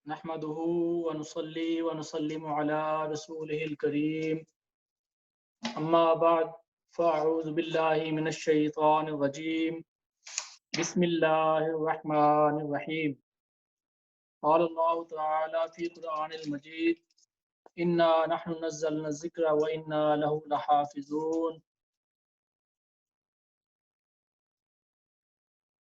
نحمده ونصلي ونسلم على رسوله الكريم أما بعد فأعوذ بالله من الشيطان الرجيم بسم الله الرحمن الرحيم قال الله تعالى في القرآن المجيد إنا نحن نزلنا الذكر وإنا له لحافظون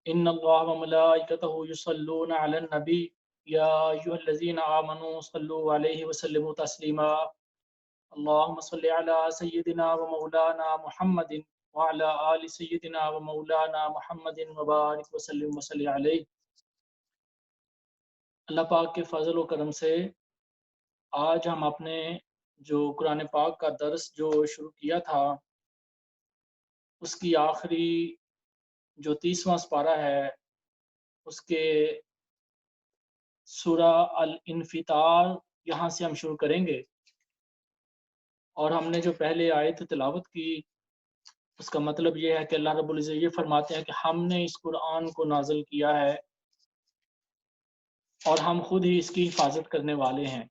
إن الله وملائكته يصلون على النبي يا أيها الذين آمنوا صلوا عليه وسلموا تسليما اللهم صل على سيدنا ومولانا محمد وعلى آل سيدنا ومولانا محمد وبارک وسلم وصلی علیہ۔ اللہ پاک کے فضل و کرم سے آج ہم اپنے جو قرآن پاک کا درس جو شروع کیا تھا اس کی آخری جو 30واں سپارہ ہے اس کے سورہ الانفطار یہاں سے ہم شروع کریں گے، اور ہم نے جو پہلے آیت تلاوت کی اس کا مطلب یہ ہے کہ اللہ رب العزت یہ فرماتے ہیں کہ ہم نے اس قرآن کو نازل کیا ہے اور ہم خود ہی اس کی حفاظت کرنے والے ہیں۔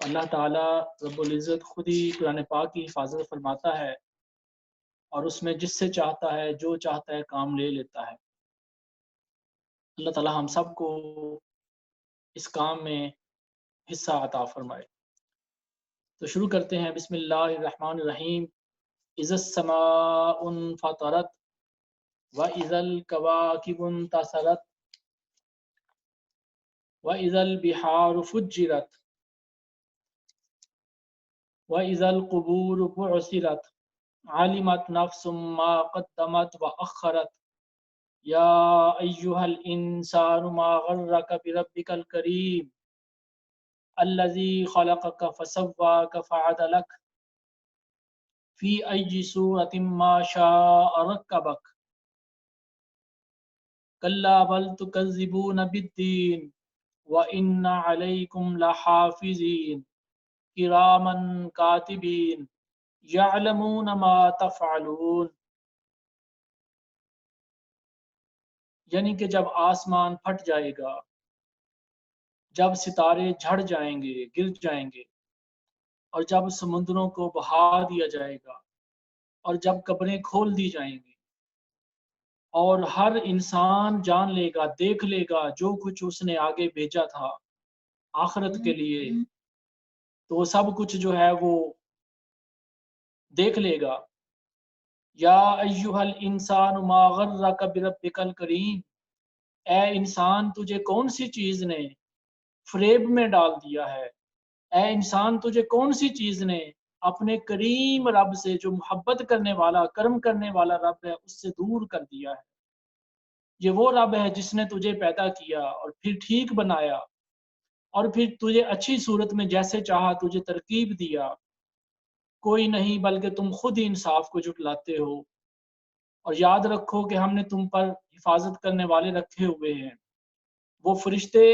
اللہ تعالیٰ رب العزت خود ہی قرآن پاک کی حفاظت فرماتا ہے اور اس میں جس سے چاہتا ہے جو چاہتا ہے کام لے لیتا ہے۔ اللہ تعالیٰ ہم سب کو اس کام میں حصہ عطا فرمائے۔ تو شروع کرتے ہیں، بسم اللہ الرحمن الرحیم۔ اذا السماء انفطرت واذا الكواكب انتثرت واذا البحار فجرت واذا القبور بعثرت علمت نفس ما قدمت واخرت یا ایہا الانسان ما غرک بربک الکریم الذی خلقک فسواک فعدلک فی ای صورت ما شاء رکبک کلا بل تکذبون بالدین وَإِنَّ عَلَيْكُمْ لَحَافِظِينَ كِرَامًا كَاتِبِينَ يَعْلَمُونَ مَا تَفْعَلُونَ۔ یعنی کہ جب آسمان پھٹ جائے گا، جب ستارے جھڑ جائیں گے، گر جائیں گے، اور جب سمندروں کو بہا دیا جائے گا، اور جب قبریں کھول دی جائیں گی، اور ہر انسان جان لے گا، دیکھ لے گا جو کچھ اس نے آگے بھیجا تھا آخرت کے لیے، تو وہ سب کچھ جو ہے وہ دیکھ لے گا۔ یا ایہا الانسان ما غرک بربک الکریم، اے انسان تجھے کون سی چیز نے فریب میں ڈال دیا ہے، اے انسان تجھے کون سی چیز نے اپنے کریم رب سے، جو محبت کرنے والا کرم کرنے والا رب ہے، اس سے دور کر دیا ہے۔ یہ وہ رب ہے جس نے تجھے پیدا کیا اور پھر ٹھیک بنایا، اور پھر تجھے اچھی صورت میں جیسے چاہا تجھے ترکیب دیا۔ کوئی نہیں بلکہ تم خود ہی انصاف کو جھٹلاتے ہو۔ اور یاد رکھو کہ ہم نے تم پر حفاظت کرنے والے رکھے ہوئے ہیں، وہ فرشتے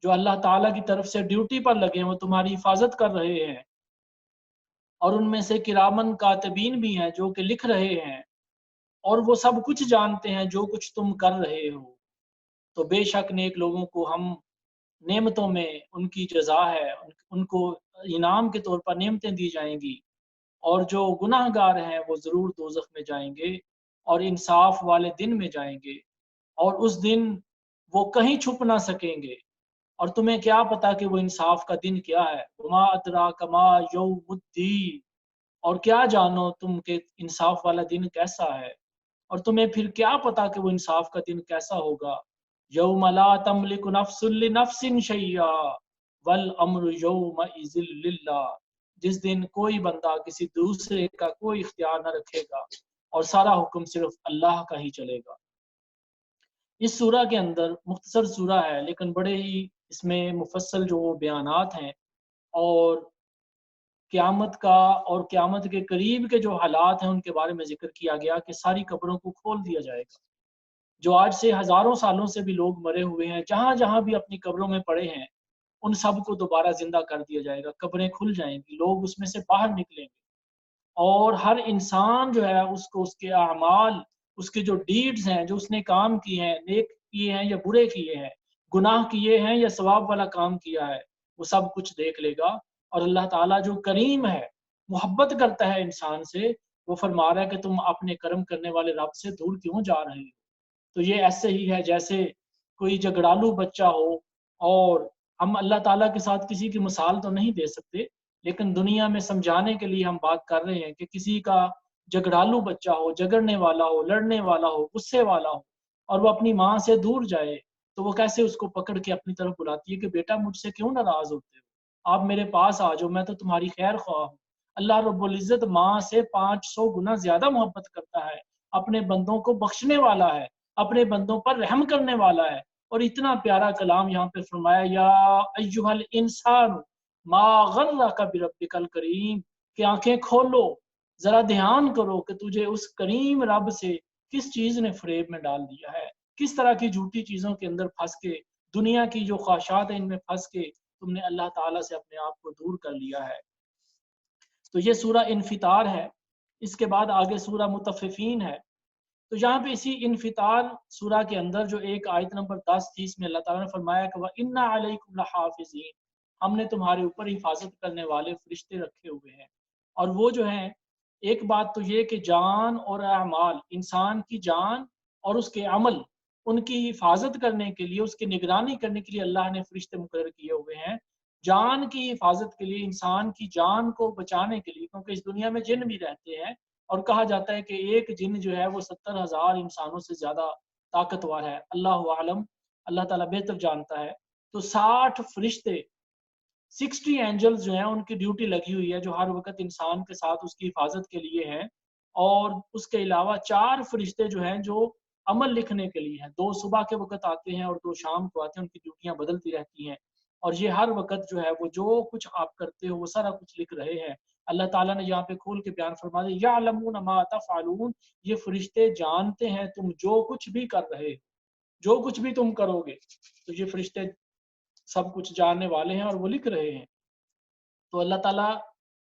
جو اللہ تعالیٰ کی طرف سے ڈیوٹی پر لگے ہیں، وہ تمہاری حفاظت کر رہے ہیں، اور ان میں سے کرامن کاتبین بھی ہیں جو کہ لکھ رہے ہیں، اور وہ سب کچھ جانتے ہیں جو کچھ تم کر رہے ہو۔ تو بے شک نیک لوگوں کو ہم نعمتوں میں ان کی جزا ہے، ان کو انعام کے طور پر نعمتیں دی جائیں گی، اور جو گناہ گار ہیں وہ ضرور دوزخ میں جائیں گے اور انصاف والے دن میں جائیں گے، اور اس دن وہ کہیں چھپ نہ سکیں گے۔ اور تمہیں کیا پتا کہ وہ انصاف کا دن کیا ہے؟ وما ادراک ما یوم الدین، اور کیا جانو تم کہ انصاف والا دن کیسا ہے؟ اور تمہیں پھر کیا پتا کہ وہ انصاف کا دن کیسا ہوگا؟ یوم لا تملک نفس لنفس شیئا والامر یومئذ للہ، جس دن کوئی بندہ کسی دوسرے کا کوئی اختیار نہ رکھے گا اور سارا حکم صرف اللہ کا ہی چلے گا۔ اس سورہ کے اندر مختصر سورہ ہے لیکن بڑے ہی اس میں مفصل جو بیانات ہیں، اور قیامت کا اور قیامت کے قریب کے جو حالات ہیں ان کے بارے میں ذکر کیا گیا کہ ساری قبروں کو کھول دیا جائے گا۔ جو آج سے ہزاروں سالوں سے بھی لوگ مرے ہوئے ہیں، جہاں جہاں بھی اپنی قبروں میں پڑے ہیں، ان سب کو دوبارہ زندہ کر دیا جائے گا، قبریں کھل جائیں گی، لوگ اس میں سے باہر نکلیں گے، اور ہر انسان جو ہے اس کو اس کے اعمال، اس کے جو ڈیڈز ہیں، جو اس نے کام کیے ہیں، نیک کیے ہیں یا برے کیے ہیں، گناہ کیے ہیں یا ثواب والا کام کیا ہے، وہ سب کچھ دیکھ لے گا۔ اور اللہ تعالیٰ جو کریم ہے، محبت کرتا ہے انسان سے، وہ فرما رہا ہے کہ تم اپنے کرم کرنے والے رب سے دور کیوں جا رہے ہو۔ تو یہ ایسے ہی ہے جیسے کوئی جھگڑالو بچہ ہو، اور ہم اللہ تعالیٰ کے ساتھ کسی کی مثال تو نہیں دے سکتے، لیکن دنیا میں سمجھانے کے لیے ہم بات کر رہے ہیں کہ کسی کا جھگڑالو بچہ ہو، جھگڑنے والا ہو، لڑنے والا ہو، غصے والا ہو، اور وہ اپنی ماں سے دور جائے، تو وہ کیسے اس کو پکڑ کے اپنی طرف بلاتی ہے کہ بیٹا مجھ سے کیوں ناراض ہوتے ہو، آپ میرے پاس آ جاؤ، میں تو تمہاری خیر خواہ ہوں۔ اللہ رب العزت ماں سے 500 گنا زیادہ محبت کرتا ہے، اپنے بندوں کو بخشنے والا ہے، اپنے بندوں پر رحم کرنے والا ہے۔ اور اتنا پیارا کلام یہاں پہ فرمایا، یا ایھا الانسان ما غرک بربک الکریم، کہ آنکھیں کھولو، ذرا دھیان کرو کہ تجھے اس کریم رب سے کس چیز نے فریب میں ڈال دیا ہے، کس طرح کی جھوٹی چیزوں کے اندر پھنس کے، دنیا کی جو خواہشات ہیں ان میں پھنس کے تم نے اللہ تعالیٰ سے اپنے آپ کو دور کر لیا ہے۔ تو یہ سورہ انفطار ہے۔ اس کے بعد آگے سورہ مطففین ہے۔ تو یہاں پہ اسی انفطار سورہ کے اندر جو ایک آیت نمبر 10 تھی، اس میں اللہ تعالیٰ نے فرمایا کہ وَإِنَّ عَلَيْكُمْ لَحَافِظِينَ، ہم نے تمہارے اوپر حفاظت کرنے والے فرشتے رکھے ہوئے ہیں۔ اور وہ جو ہیں، ایک بات تو یہ کہ جان اور اعمال، انسان کی جان اور اس کے عمل، ان کی حفاظت کرنے کے لیے، اس کی نگرانی کرنے کے لیے اللہ نے فرشتے مقرر کیے ہوئے ہیں۔ جان کی حفاظت کے لیے، انسان کی جان کو بچانے کے لیے، کیونکہ اس دنیا میں جن بھی رہتے ہیں، اور کہا جاتا ہے کہ ایک جن جو ہے وہ 70,000 انسانوں سے زیادہ طاقتور ہے۔ اللہ عالم، اللہ تعالیٰ بہتر جانتا ہے۔ تو 60 فرشتے، 60 اینجلز جو ہیں، ان کی ڈیوٹی لگی ہوئی ہے جو ہر وقت انسان کے ساتھ اس کی حفاظت کے لیے ہیں۔ اور اس کے علاوہ 4 فرشتے جو ہیں جو عمل لکھنے کے لیے ہیں، 2 صبح کے وقت آتے ہیں اور 2 شام کو آتے ہیں، ان کی ڈیوٹیاں بدلتی رہتی ہیں، اور یہ ہر وقت جو ہے وہ جو کچھ آپ کرتے ہو وہ سارا کچھ لکھ رہے ہیں۔ اللہ تعالیٰ نے یہاں پہ کھول کے بیان فرما دیا، یعلمون ما تفعلون، یہ فرشتے جانتے ہیں تم جو کچھ بھی کر رہے ہو، جو کچھ بھی تم کرو گے، تو یہ فرشتے سب کچھ جاننے والے ہیں اور وہ لکھ رہے ہیں۔ تو اللہ تعالیٰ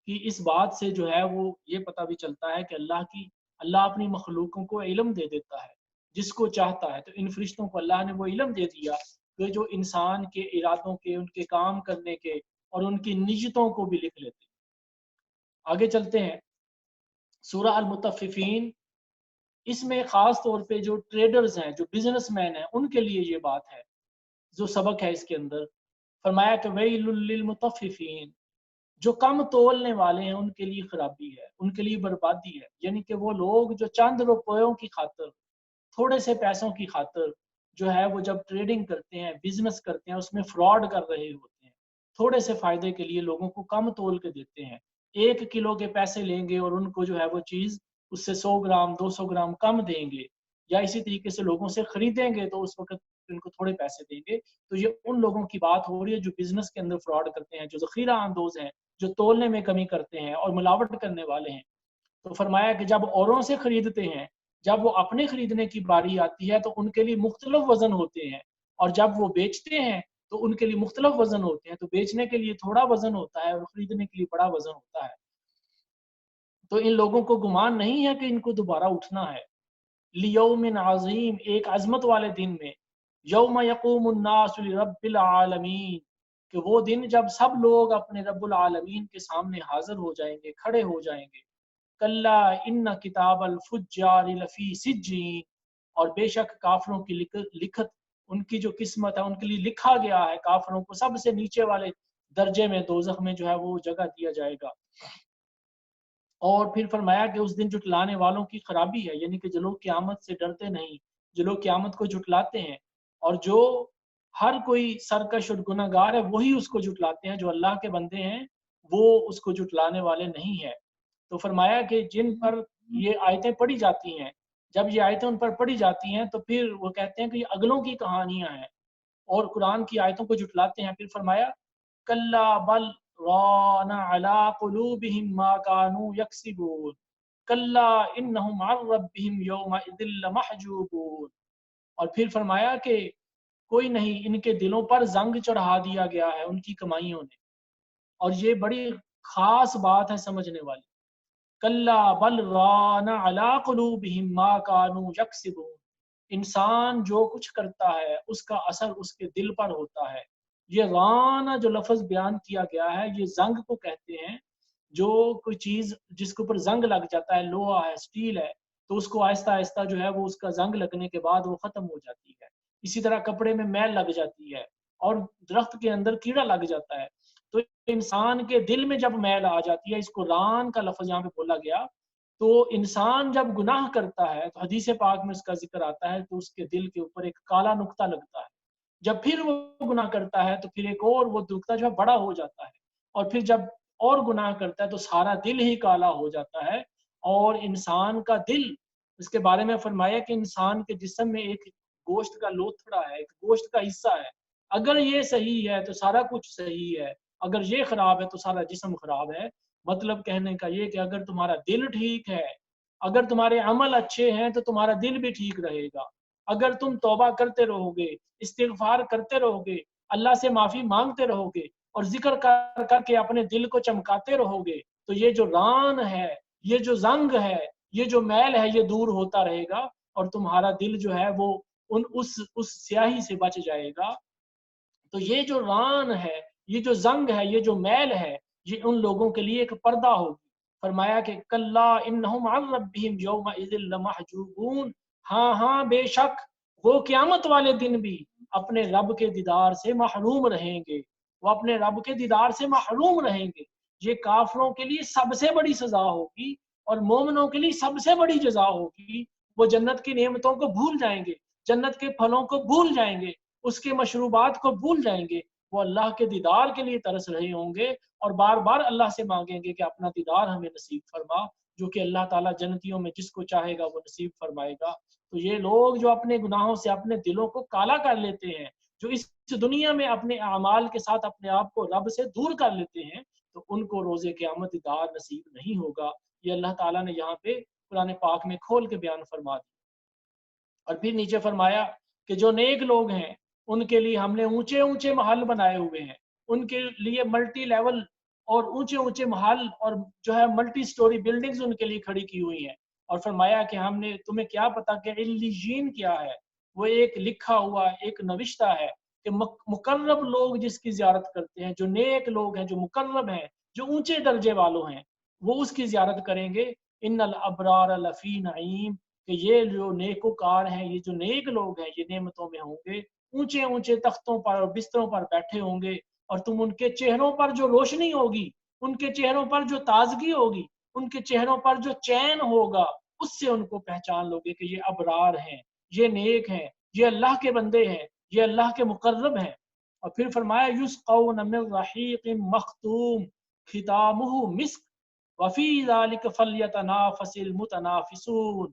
کی اس بات سے جو ہے وہ یہ پتہ بھی چلتا ہے کہ اللہ اپنی مخلوقوں کو علم دے دیتا ہے جس کو چاہتا ہے۔ تو ان فرشتوں کو اللہ نے وہ علم دے دیا کہ جو انسان کے ارادوں کے، ان کے کام کرنے کے اور ان کی نیتوں کو بھی لکھ لیتے ہیں۔ آگے چلتے ہیں، سورہ المطففین، اس میں خاص طور پہ جو ٹریڈرز ہیں، جو بزنس مین ہیں، ان کے لیے یہ بات ہے، جو سبق ہے اس کے اندر۔ فرمایا کہ ویل للمطففین، جو کم تولنے والے ہیں ان کے لیے خرابی ہے، ان کے لیے بربادی ہے۔ یعنی کہ وہ لوگ جو چند روپیوں کی خاطر، تھوڑے سے پیسوں کی خاطر جو ہے وہ جب ٹریڈنگ کرتے ہیں، بزنس کرتے ہیں، اس میں فراڈ کر رہے ہوتے ہیں، تھوڑے سے فائدے کے لیے لوگوں کو کم تول کے دیتے ہیں، 1 کلو کے پیسے لیں گے اور ان کو جو ہے وہ چیز اس سے 100 گرام 200 گرام کم دیں گے، یا اسی طریقے سے لوگوں سے خریدیں گے تو اس وقت ان کو تھوڑے پیسے دیں گے۔ تو یہ ان لوگوں کی بات ہو رہی ہے جو بزنس کے اندر فراڈ کرتے ہیں، جو ذخیرہ اندوز ہیں، جو تولنے میں کمی کرتے ہیں اور ملاوٹ کرنے والے ہیں۔ تو فرمایا کہ جب اوروں سے خریدتے ہیں، جب وہ اپنے خریدنے کی باری آتی ہے تو ان کے لیے مختلف وزن ہوتے ہیں، اور جب وہ بیچتے ہیں تو ان کے لیے مختلف وزن ہوتے ہیں۔ تو بیچنے کے لیے تھوڑا وزن ہوتا ہے اور خریدنے کے لیے بڑا وزن ہوتا ہے۔ تو ان لوگوں کو گمان نہیں ہے کہ ان کو دوبارہ اٹھنا ہے۔ لیوم عظیم، ایک عظمت والے دن میں، یوم یقوم الناس لرب العالمین، کہ وہ دن جب سب لوگ اپنے رب العالمین کے سامنے حاضر ہو جائیں گے، کھڑے ہو جائیں گے۔ کلا ان کتاب الفجار لفی سجین، اور بے شک کافروں کی لکھت، ان کی جو قسمت ہے، ان کے لیے لکھا گیا ہے، کافروں کو سب سے نیچے والے درجے میں، دوزخ میں جو ہے وہ جگہ دیا جائے گا۔ اور پھر فرمایا کہ اس دن جھٹلانے والوں کی خرابی ہے، یعنی کہ جو لوگ قیامت سے ڈرتے نہیں، جو لوگ قیامت کو جھٹلاتے ہیں، اور جو ہر کوئی سرکش اور گناہ گار ہے وہی اس کو جھٹلاتے ہیں، جو اللہ کے بندے ہیں وہ اس کو جھٹلانے والے نہیں ہیں۔ تو فرمایا کہ جن پر یہ آیتیں پڑھی جاتی ہیں، جب یہ آیتیں ان پر پڑھی جاتی ہیں تو پھر وہ کہتے ہیں کہ یہ اگلوں کی کہانیاں ہیں اور قرآن کی آیتوں کو جھٹلاتے ہیں۔ پھر فرمایا کلا بل ران علی قلوبہم ما کانوا یکسبون کلا انہم عن ربہم یومئذ لمحجوبون، اور پھر فرمایا کہ کوئی نہیں، ان کے دلوں پر زنگ چڑھا دیا گیا ہے ان کی کمائیوں نے۔ اور یہ بڑی خاص بات ہے سمجھنے والی، کلا بل ران علی قلوبہم ما کانوا یکسبون، انسان جو کچھ کرتا ہے اس کا اثر اس کے دل پر ہوتا ہے۔ یہ ران جو لفظ بیان کیا گیا ہے یہ زنگ کو کہتے ہیں، جو کوئی چیز جس کے اوپر زنگ لگ جاتا ہے، لوہا ہے، سٹیل ہے، تو اس کو آہستہ آہستہ جو ہے وہ اس کا زنگ لگنے کے بعد وہ ختم ہو جاتی ہے۔ اسی طرح کپڑے میں میل لگ جاتی ہے اور درخت کے اندر کیڑا لگ جاتا ہے، تو انسان کے دل میں جب میل آ جاتی ہے، اس کو ران کا لفظ یہاں پہ بولا گیا، تو انسان جب گناہ کرتا ہے تو حدیث پاک میں اس کا ذکر آتا ہے تو اس کے دل کے اوپر ایک کالا نقطہ لگتا ہے۔ جب پھر وہ گناہ کرتا ہے تو پھر ایک اور وہ نقطہ جو ہے بڑا ہو جاتا ہے، اور پھر جب اور گناہ کرتا ہے تو سارا دل ہی کالا ہو جاتا ہے۔ اور انسان کا دل، اس کے بارے میں فرمایا کہ انسان کے جسم میں ایک گوشت کا لوتھڑا ہے، ایک گوشت کا حصہ ہے، اگر یہ صحیح ہے تو سارا کچھ صحیح ہے، اگر یہ خراب ہے تو سارا جسم خراب ہے۔ مطلب کہنے کا یہ کہ اگر تمہارا دل ٹھیک ہے، اگر تمہارے عمل اچھے ہیں تو تمہارا دل بھی ٹھیک رہے گا۔ اگر تم توبہ کرتے رہو گے، استغفار کرتے رہو گے، اللہ سے معافی مانگتے رہو گے اور ذکر کر کر کے اپنے دل کو چمکاتے رہو گے، تو یہ جو ران ہے، یہ جو زنگ ہے، یہ جو میل ہے، یہ دور ہوتا رہے گا اور تمہارا دل جو ہے وہ اس سیاہی سے بچ جائے گا۔ تو یہ جو ران ہے، یہ جو زنگ ہے، یہ جو میل ہے، یہ ان لوگوں کے لیے ایک پردہ ہوگی۔ فرمایا کہ کلا انہم عن ربہم یومئذ لمحجوبون، ہاں ہاں بے شک وہ قیامت والے دن بھی اپنے رب کے دیدار سے محروم رہیں گے، وہ اپنے رب کے دیدار سے محروم رہیں گے۔ یہ کافروں کے لیے سب سے بڑی سزا ہوگی اور مومنوں کے لیے سب سے بڑی جزا ہوگی۔ وہ جنت کی نعمتوں کو بھول جائیں گے، جنت کے پھلوں کو بھول جائیں گے، اس کے مشروبات کو بھول جائیں گے، وہ اللہ کے دیدار کے لیے ترس رہے ہوں گے اور بار بار اللہ سے مانگیں گے کہ اپنا دیدار ہمیں نصیب فرما، جو کہ اللہ تعالیٰ جنتیوں میں جس کو چاہے گا وہ نصیب فرمائے گا۔ تو یہ لوگ جو اپنے گناہوں سے اپنے دلوں کو کالا کر لیتے ہیں، جو اس دنیا میں اپنے اعمال کے ساتھ اپنے آپ کو رب سے دور کر لیتے ہیں، تو ان کو روز قیامت دیدار نصیب نہیں ہوگا۔ یہ اللہ تعالیٰ نے یہاں پہ قرآن پاک میں کھول کے بیان فرما دیا۔ اور پھر نیچے فرمایا کہ جو نیک لوگ ہیں ان کے لیے ہم نے اونچے اونچے محل بنائے ہوئے ہیں، ان کے لیے ملٹی لیول اور اونچے اونچے محل اور جو ہے ملٹی سٹوری بلڈنگز ان کے لیے کھڑی کی ہوئی ہیں۔ اور فرمایا کہ ہم نے تمہیں کیا پتا کہ علیین کیا ہے، وہ ایک لکھا ہوا ایک نوشتہ ہے کہ مقرب لوگ جس کی زیارت کرتے ہیں، جو نیک لوگ ہیں، جو مقرب ہیں، جو اونچے درجے والوں ہیں، وہ اس کی زیارت کریں گے۔ ان الابرار لفی نعیم، کہ یہ جو نیکوکار ہیں، یہ جو نیک لوگ ہیں، یہ نعمتوں میں ہوں گے، اونچے اونچے تختوں پر اور بستروں پر بیٹھے ہوں گے، اور تم ان کے چہروں پر جو روشنی ہوگی، ان کے چہروں پر جو تازگی ہوگی، ان کے چہروں پر جو چین ہوگا، اس سے ان کو پہچان لوگے کہ یہ ابرار ہیں، یہ نیک ہیں، یہ اللہ کے بندے ہیں، یہ اللہ کے مقرب ہیں۔ اور پھر فرمایا یسقون من رحیق مختوم ختامہ مسک وفی ذلک فلیتنافس المتنافسون،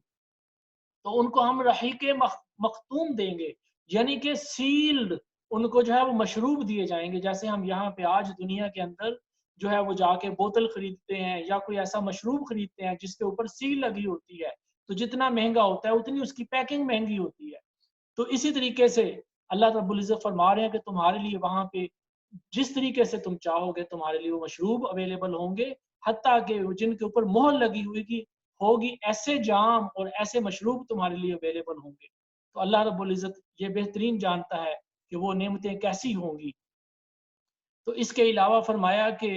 تو ان کو ہم رحیق مختوم دیں گے، یعنی کہ سیلڈ ان کو جو ہے وہ مشروب دیے جائیں گے، جیسے ہم یہاں پہ آج دنیا کے اندر جو ہے وہ جا کے بوتل خریدتے ہیں یا کوئی ایسا مشروب خریدتے ہیں جس کے اوپر سیل لگی ہوتی ہے، تو جتنا مہنگا ہوتا ہے اتنی اس کی پیکنگ مہنگی ہوتی ہے۔ تو اسی طریقے سے اللہ رب العزت فرما رہے ہیں کہ تمہارے لیے وہاں پہ جس طریقے سے تم چاہو گے تمہارے لیے وہ مشروب اویلیبل ہوں گے، حتیٰ کہ جن کے اوپر مہر لگی ہوگی ایسے جام اور ایسے مشروب تمہارے لیے اویلیبل ہوں گے۔ تو اللہ رب العزت یہ بہترین جانتا ہے کہ وہ نعمتیں کیسی ہوں گی۔ تو اس کے علاوہ فرمایا کہ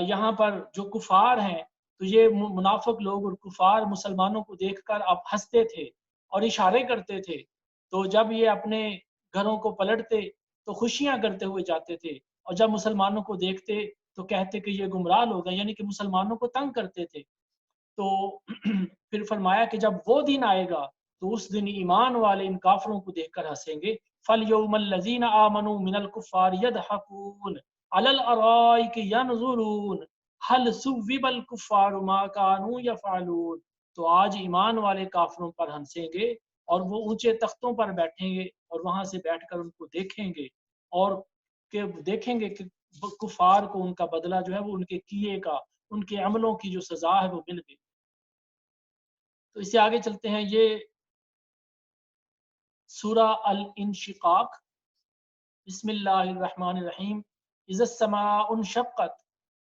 یہاں پر جو کفار ہیں تو یہ منافق لوگ اور کفار مسلمانوں کو دیکھ کر اب ہنستے تھے اور اشارے کرتے تھے، تو جب یہ اپنے گھروں کو پلٹتے تو خوشیاں کرتے ہوئے جاتے تھے، اور جب مسلمانوں کو دیکھتے تو کہتے کہ یہ گمراہ لوگ ہیں، یعنی کہ مسلمانوں کو تنگ کرتے تھے۔ تو پھر فرمایا کہ جب وہ دن آئے گا تو اس دن ایمان والے ان کافروں کو دیکھ کر ہنسیں گے۔ فَالْيَوْمَ الَّذِينَ آمَنُوا مِنَ الْكُفَّارِ يَضْحَكُونَ عَلَى الْأَرَائِكِ يَنْظُرُونَ هَلْ ثُوِّبَ الْكُفَّارُ مَا كَانُوا يَفْعَلُونَ، تو آج ایمان والے کافروں پر ہنسیں گے اور وہ اونچے تختوں پر بیٹھیں گے اور وہاں سے بیٹھ کر ان کو دیکھیں گے اور کہ دیکھیں گے کہ کفار کو ان کا بدلہ جو ہے وہ ان کے کیے کا، ان کے عملوں کی جو سزا ہے وہ مل گئی۔ تو اس سے آگے چلتے ہیں، یہ سورہ الانشقاق۔ بسم اللہ الرحمن الرحیم۔ اذا السماء انشقت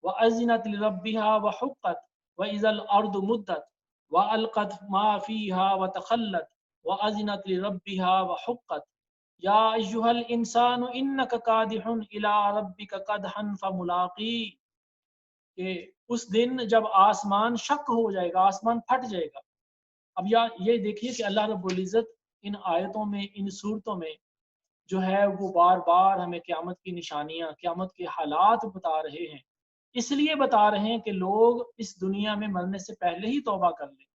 واذنت لربها وحقت واذا الارض مدت والقت ما فيها وتخلت وَأَذِنَتْ لِرَبِّهَا وَحُقَّتْ يَا أَيُّهَا الْإِنسَانُ إِنَّكَ كَادِحٌ إِلَىٰ رَبِّكَ كَدْحًا فَمُلَاقِيهِ، کہ اس دن جب آسمان شک ہو جائے گا، آسمان پھٹ جائے گا۔ اب یہ دیکھیے کہ اللہ رب العزت ان آیتوں میں، ان صورتوں میں جو ہے وہ بار بار ہمیں قیامت کی نشانیاں، قیامت کے حالات بتا رہے ہیں۔ اس لیے بتا رہے ہیں کہ لوگ اس دنیا میں مرنے سے پہلے ہی توبہ کر لیں۔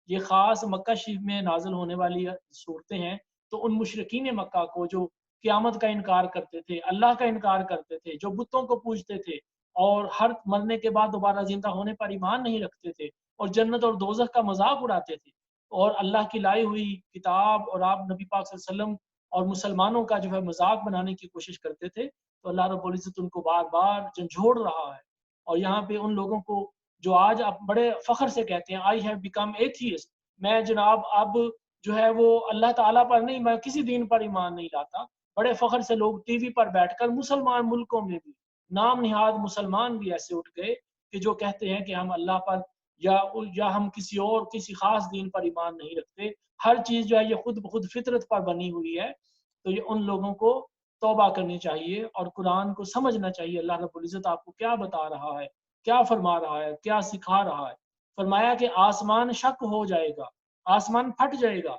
یہ خاص مکہ شریف میں نازل ہونے والی صورتیں ہیں، تو ان مشرکین مکہ کو جو قیامت کا انکار کرتے تھے، اللہ کا انکار کرتے تھے، جو بتوں کو پوجتے تھے اور ہر مرنے کے بعد دوبارہ زندہ ہونے پر ایمان نہیں رکھتے تھے اور جنت اور دوزخ کا مذاق اڑاتے تھے اور اللہ کی لائی ہوئی کتاب اور آپ نبی پاک صلی اللہ علیہ وسلم اور مسلمانوں کا جو ہے مذاق بنانے کی کوشش کرتے تھے، تو اللہ رب العزت ان کو بار بار جھنجھوڑ رہا ہے۔ اور یہاں پہ ان لوگوں کو جو آج آپ بڑے فخر سے کہتے ہیں آئی ہیو بیکم ایتھیسٹ، میں جناب اب جو ہے وہ اللہ تعالیٰ پر نہیں، میں کسی دین پر ایمان نہیں لاتا، بڑے فخر سے لوگ ٹی وی پر بیٹھ کر مسلمان ملکوں میں بھی نام نہاد مسلمان بھی ایسے اٹھ گئے کہ جو کہتے ہیں کہ ہم اللہ پر یا ہم کسی خاص دین پر ایمان نہیں رکھتے، ہر چیز جو ہے یہ خود بخود فطرت پر بنی ہوئی ہے۔ تو یہ ان لوگوں کو توبہ کرنی چاہیے اور قرآن کو سمجھنا چاہیے اللہ رب العزت آپ کو کیا بتا رہا ہے، کیا فرما رہا ہے، کیا سکھا رہا ہے۔ فرمایا کہ آسمان شک ہو جائے گا، آسمان پھٹ جائے گا،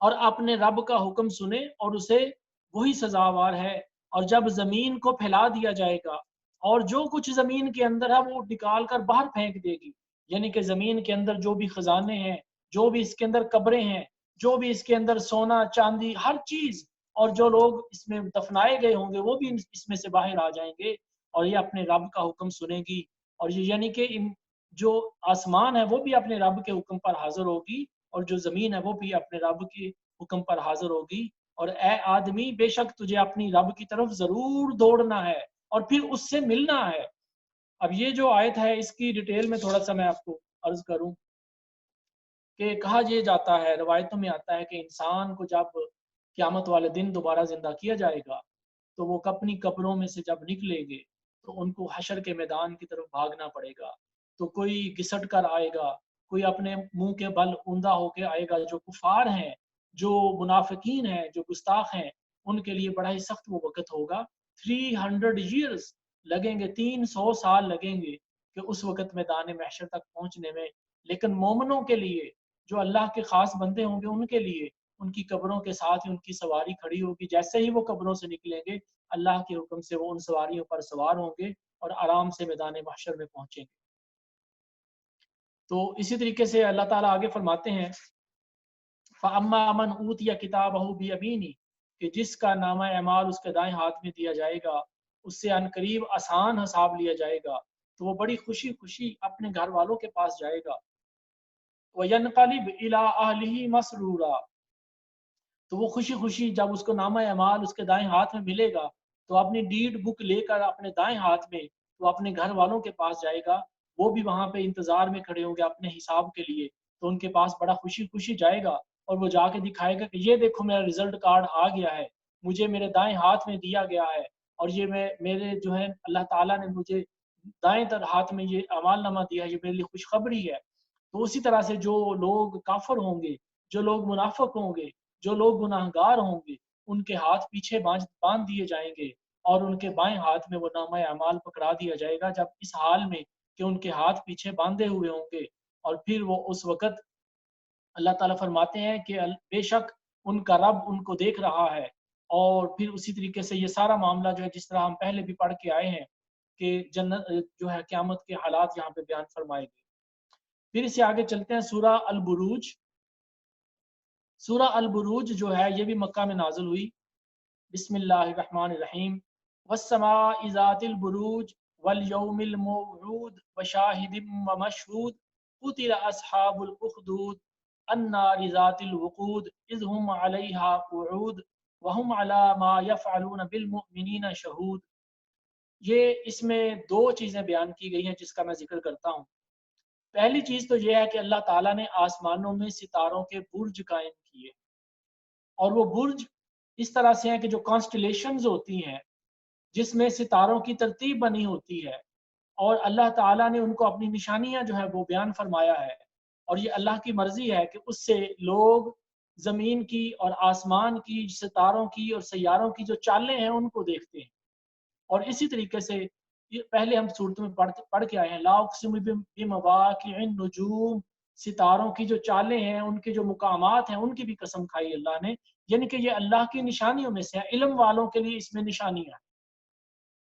اور اپنے رب کا حکم سنے اور اسے وہی سزاوار ہے۔ اور جب زمین کو پھیلا دیا جائے گا اور جو کچھ زمین کے اندر ہے وہ نکال کر باہر پھینک دے گی، یعنی کہ زمین کے اندر جو بھی خزانے ہیں، جو بھی اس کے اندر قبریں ہیں، جو بھی اس کے اندر سونا چاندی ہر چیز، اور جو لوگ اس میں دفنائے گئے ہوں گے وہ بھی اس میں سے باہر آ جائیں گے، اور یہ اپنے رب کا حکم سنے گی۔ اور یہ یعنی کہ جو آسمان ہے وہ بھی اپنے رب کے حکم پر حاضر ہوگی اور جو زمین ہے وہ بھی اپنے رب کے حکم پر حاضر ہوگی۔ اور اے آدمی بے شک تجھے اپنی رب کی طرف ضرور دوڑنا ہے اور پھر اس سے ملنا ہے۔ اب یہ جو آیت ہے اس کی ڈیٹیل میں تھوڑا سا میں آپ کو عرض کروں کہ کہا یہ جاتا ہے، روایتوں میں آتا ہے کہ انسان کو جب قیامت والے دن دوبارہ زندہ کیا جائے گا تو وہ اپنی قبروں میں سے جب نکلیں گے تو ان کو حشر کے میدان کی طرف بھاگنا پڑے گا۔ تو کوئی گھسٹ کر آئے گا، کوئی اپنے منہ کے بل اوندا ہو کے آئے گا۔ جو کفار ہیں، جو منافقین ہیں، جو گستاخ ہیں، ان کے لیے بڑا ہی سخت وہ وقت ہوگا۔ 300 years لگیں گے، 300 سال لگیں گے کہ اس وقت میدان محشر تک پہنچنے میں۔ لیکن مومنوں کے لیے، جو اللہ کے خاص بندے ہوں گے، ان کے لیے ان کی قبروں کے ساتھ ہی ان کی سواری کھڑی ہوگی۔ جیسے ہی وہ قبروں سے نکلیں گے اللہ کے حکم سے وہ ان سواریوں پر سوار ہوں گے اور آرام سے میدان محشر میں پہنچیں گے۔ تو اسی طریقے سے اللہ تعالیٰ آگے فرماتے ہیں فَأَمَّا مَنْ أُوتِيَ كِتَابَهُ بِيَمِينِهِ، کہ جس کا نامہ اعمال اس کے دائیں ہاتھ میں دیا جائے گا، اس سے ان قریب آسان حساب لیا جائے گا، تو وہ بڑی خوشی خوشی اپنے گھر والوں کے پاس جائے گا۔ وَيَنْقَلِبْ إِلَىٰ أَهْلِهِ مَسْرُورًا، تو وہ خوشی خوشی جب اس کو نامہ اعمال اس کے دائیں ہاتھ میں ملے گا تو اپنی ڈیڈ بک لے کر اپنے دائیں ہاتھ میں وہ اپنے گھر والوں کے پاس جائے گا۔ وہ بھی وہاں پہ انتظار میں کھڑے ہوں گے اپنے حساب کے لیے، تو ان کے پاس بڑا خوشی خوشی جائے گا اور وہ جا کے دکھائے گا کہ یہ دیکھو میرا رزلٹ کارڈ آ گیا ہے، مجھے میرے دائیں ہاتھ میں دیا گیا ہے، اور یہ میرے جو ہے اللہ تعالیٰ نے مجھے دائیں ہاتھ میں یہ اعمال نامہ دیا ہے، یہ میرے لیے خوشخبری ہے۔ تو اسی طرح سے جو لوگ کافر ہوں گے، جو لوگ منافق ہوں گے، جو لوگ گناہگار ہوں گے، ان کے ہاتھ پیچھے باندھ دیے جائیں گے اور ان کے بائیں ہاتھ میں وہ نامہ اعمال پکڑا دیا جائے گا، جب اس حال میں کہ ان کے ہاتھ پیچھے باندھے ہوئے ہوں گے۔ اور پھر وہ اس وقت اللہ تعالیٰ فرماتے ہیں کہ بے شک ان کا رب ان کو دیکھ رہا ہے۔ اور پھر اسی طریقے سے یہ سارا معاملہ جو ہے جس طرح ہم پہلے بھی پڑھ کے آئے ہیں کہ جنت جو ہے قیامت کے حالات یہاں پہ بیان فرمائے گئے۔ پھر اس سے آگے چلتے ہیں سورہ البروج۔ سورہ البروج جو ہے یہ بھی مکہ میں نازل ہوئی۔ بسم اللہ الرحمن الرحیم والسماء ذات البروج والیوم الموعود وشاہد ومشہود قتل اصحاب الاخدود النار ذات الوقود اذ هم علیہا قعود وهم علی ما یفعلون بالمؤمنین شہود۔ یہ اس میں دو چیزیں بیان کی گئی ہیں جس کا میں ذکر کرتا ہوں۔ پہلی چیز تو یہ ہے کہ اللہ تعالیٰ نے آسمانوں میں ستاروں کے برج قائم کیے، اور وہ برج اس طرح سے ہیں کہ جو کانسٹلیشنز ہوتی ہیں جس میں ستاروں کی ترتیب بنی ہوتی ہے، اور اللہ تعالیٰ نے ان کو اپنی نشانیاں جو ہے وہ بیان فرمایا ہے، اور یہ اللہ کی مرضی ہے کہ اس سے لوگ زمین کی اور آسمان کی، ستاروں کی اور سیاروں کی جو چالیں ہیں ان کو دیکھتے ہیں۔ اور اسی طریقے سے یہ پہلے ہم صورتوں میں پڑھ کے آئے ہیں، لا اقسم بمواقع النجوم، ستاروں کی جو چالیں ہیں، ان کے جو مقامات ہیں، ان کی بھی قسم کھائی اللہ نے، یعنی کہ یہ اللہ کی نشانیوں میں سے ہے، علم والوں کے لیے اس میں نشانیاں ہیں۔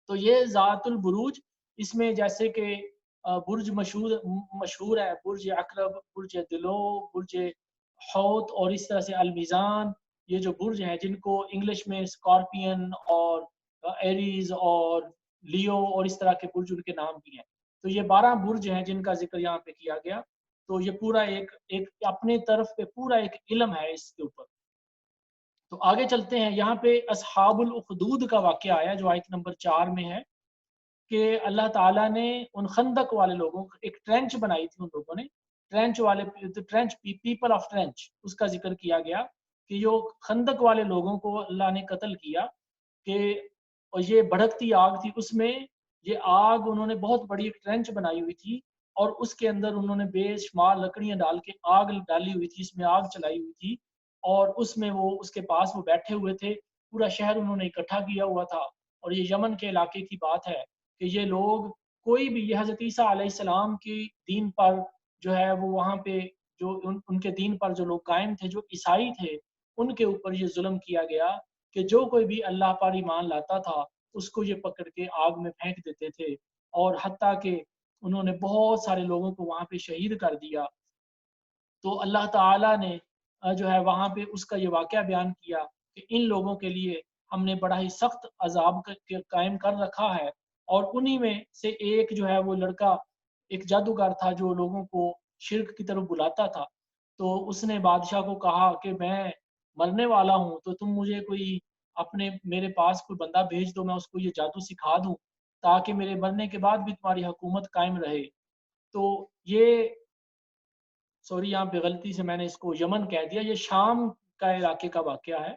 تو یہ ذات البروج، اس میں جیسے کہ برج مشہور ہے، برج عقرب، برج دلو، برج حوت، اور اس طرح سے المیزان، یہ جو برج ہیں جن کو انگلش میں اسکارپین اور ایریز اور لیو اور اس طرح کے برج ان کے نام بھی ہیں۔ تو یہ 12 برج ہیں جن کا ذکر یہاں پہ کیا گیا۔ تو یہ پورا ایک اپنے طرف پہ پورا ایک علم ہے اس کے اوپر۔ تو آگے چلتے ہیں، یہاں پہ اصحاب الاخدود کا واقعہ آیا جو آیت نمبر 4 میں ہے، کہ اللہ تعالیٰ نے ان خندق والے لوگوں کو ایک ٹرینچ بنائی تھی، ان لوگوں نے ٹرینچ پیپل آف ٹرینچ، اس کا ذکر کیا گیا کہ جو خندق والے لوگوں کو اللہ نے قتل کیا، کہ اور یہ بھڑکتی آگ تھی، اس میں یہ آگ انہوں نے بہت بڑی ایک ٹرینچ بنائی ہوئی تھی، اور اس کے اندر انہوں نے بے شمار لکڑیاں ڈال کے آگ ڈالی ہوئی تھی، اس میں آگ چلائی ہوئی تھی، اور اس میں وہ اس کے پاس وہ بیٹھے ہوئے تھے، پورا شہر انہوں نے اکٹھا کیا ہوا تھا۔ اور یہ یمن کے علاقے کی بات ہے کہ یہ لوگ کوئی بھی، یہ حضرت عیسیٰ علیہ السلام کی دین پر جو ہے وہ وہاں پہ جو ان کے دین پر جو لوگ قائم تھے، جو عیسائی تھے، ان کے اوپر یہ ظلم کیا گیا کہ جو کوئی بھی اللہ پر ایمان لاتا تھا اس کو یہ پکڑ کے آگ میں پھینک دیتے تھے، اور حتیٰ کہ انہوں نے بہت سارے لوگوں کو وہاں پہ شہید کر دیا۔ تو اللہ تعالیٰ نے جو ہے وہاں پہ اس کا یہ واقعہ بیان کیا کہ ان لوگوں کے لیے ہم نے بڑا ہی سخت عذاب قائم کر رکھا ہے، اور انہی میں سے ایک جو ہے وہ لڑکا ایک جادوگر تھا جو لوگوں کو شرک کی طرف بلاتا تھا۔ تو اس نے بادشاہ کو کہا کہ میں مرنے والا ہوں، تو تم مجھے کوئی میرے پاس کوئی بندہ بھیج دو، میں اس کو یہ جادو سکھا دوں تاکہ میرے مرنے کے بعد بھی تمہاری حکومت قائم رہے۔ تو یہ سوری، یہاں پہ غلطی سے میں نے اس کو یمن کہہ دیا، یہ شام کا علاقے کا واقعہ ہے،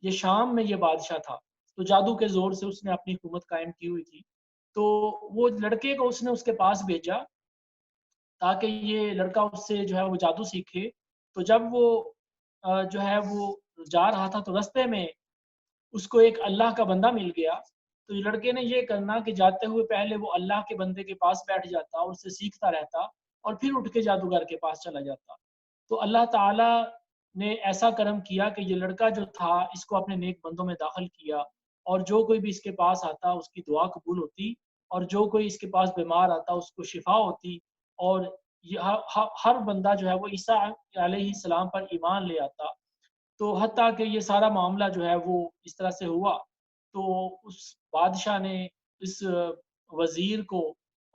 یہ شام میں یہ بادشاہ تھا، تو جادو کے زور سے اس نے اپنی حکومت قائم کی ہوئی تھی۔ تو وہ لڑکے کو اس نے اس کے پاس بھیجا تاکہ یہ لڑکا اس سے جو ہے وہ جادو سیکھے۔ تو جب وہ جو ہے وہ جا رہا تھا تو رستے میں اس کو ایک اللہ کا بندہ مل گیا۔ تو یہ لڑکے نے یہ کرنا کہ جاتے ہوئے پہلے وہ اللہ کے بندے کے پاس بیٹھ جاتا اور اس سے سیکھتا رہتا، اور پھر اٹھ کے جادوگر کے پاس چلا جاتا۔ تو اللہ تعالیٰ نے ایسا کرم کیا کہ یہ لڑکا جو تھا اس کو اپنے نیک بندوں میں داخل کیا، اور جو کوئی بھی اس کے پاس آتا اس کی دعا قبول ہوتی، اور جو کوئی اس کے پاس بیمار آتا اس کو شفا ہوتی، اور یہ ہر بندہ جو ہے وہ عیسیٰ علیہ السلام پر ایمان لے آتا۔ تو حتیٰ کہ یہ سارا معاملہ جو ہے وہ اس طرح سے ہوا، تو اس بادشاہ نے اس وزیر کو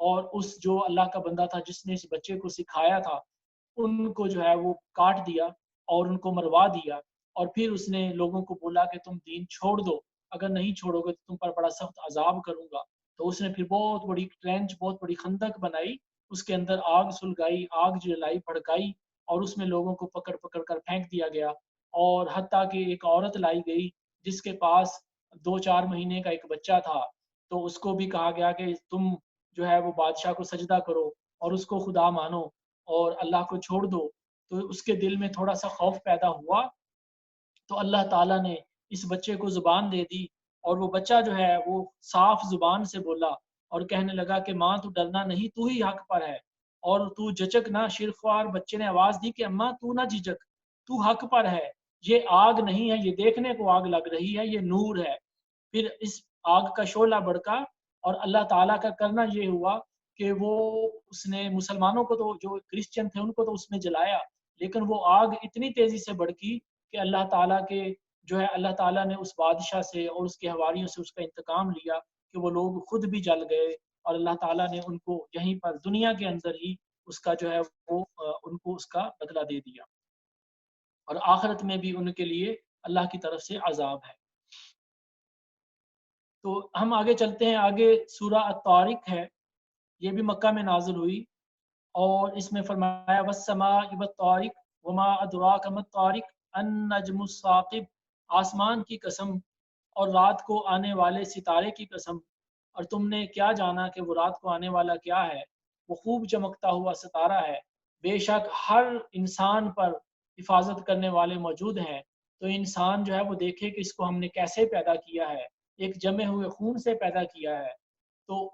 اور اس جو اللہ کا بندہ تھا جس نے اس بچے کو سکھایا تھا، ان کو جو ہے وہ کاٹ دیا اور ان کو مروا دیا، اور پھر اس نے لوگوں کو بولا کہ تم دین چھوڑ دو، اگر نہیں چھوڑو گے تو تم پر بڑا سخت عذاب کروں گا۔ تو اس نے پھر بہت بڑی ٹرینچ، بہت بڑی خندق بنائی، اس کے اندر آگ سلگائی، آگ جلائی، بھڑکائی، اور اس میں لوگوں کو پکڑ پکڑ کر پھینک دیا گیا، اور حتیٰ کہ ایک عورت لائی گئی جس کے پاس 2-4 مہینے کا ایک بچہ تھا، تو اس کو بھی کہا گیا کہ تم جو ہے وہ بادشاہ کو سجدہ کرو اور اس کو خدا مانو اور اللہ کو چھوڑ دو۔ تو اس کے دل میں تھوڑا سا خوف پیدا ہوا، تو اللہ تعالیٰ نے اس بچے کو زبان دے دی، اور وہ بچہ جو ہے وہ صاف زبان سے بولا اور کہنے لگا کہ ماں تو ڈرنا نہیں، تو ہی حق پر ہے، اور تو جھجک نہ۔ شیرخوار بچے نے آواز دی کہ اماں تو نہ جھجک، تو حق پر ہے، یہ آگ نہیں ہے، یہ دیکھنے کو آگ لگ رہی ہے، یہ نور ہے۔ پھر اس آگ کا شعلہ بڑھکا، اور اللہ تعالیٰ کا کرنا یہ ہوا کہ وہ اس نے مسلمانوں کو، تو جو کرسچن تھے ان کو تو اس نے جلایا، لیکن وہ آگ اتنی تیزی سے بڑھکی کہ اللہ تعالیٰ کے جو ہے اللہ تعالیٰ نے اس بادشاہ سے اور اس کے حواریوں سے اس کا انتقام لیا کہ وہ لوگ خود بھی جل گئے، اور اللہ تعالیٰ نے ان کو یہیں پر دنیا کے اندر ہی اس کا جو ہے وہ ان کو اس کا بدلہ دے دیا، اور آخرت میں بھی ان کے لیے اللہ کی طرف سے عذاب ہے۔ تو ہم آگے چلتے ہیں، آگے سورہ الطارق ہے، یہ بھی مکہ میں نازل ہوئی، اور اس میں فرمایا والسماء والطارق وما ادراک ما الطارق النجم الثاقب، آسمان کی قسم اور رات کو آنے والے ستارے کی قسم، اور تم نے کیا جانا کہ وہ رات کو آنے والا کیا ہے، وہ خوب چمکتا ہوا ستارہ ہے، بے شک ہر انسان پر حفاظت کرنے والے موجود ہیں، تو انسان جو ہے وہ دیکھے کہ اس کو ہم نے کیسے پیدا کیا ہے، ایک جمے ہوئے خون سے پیدا کیا ہے۔ تو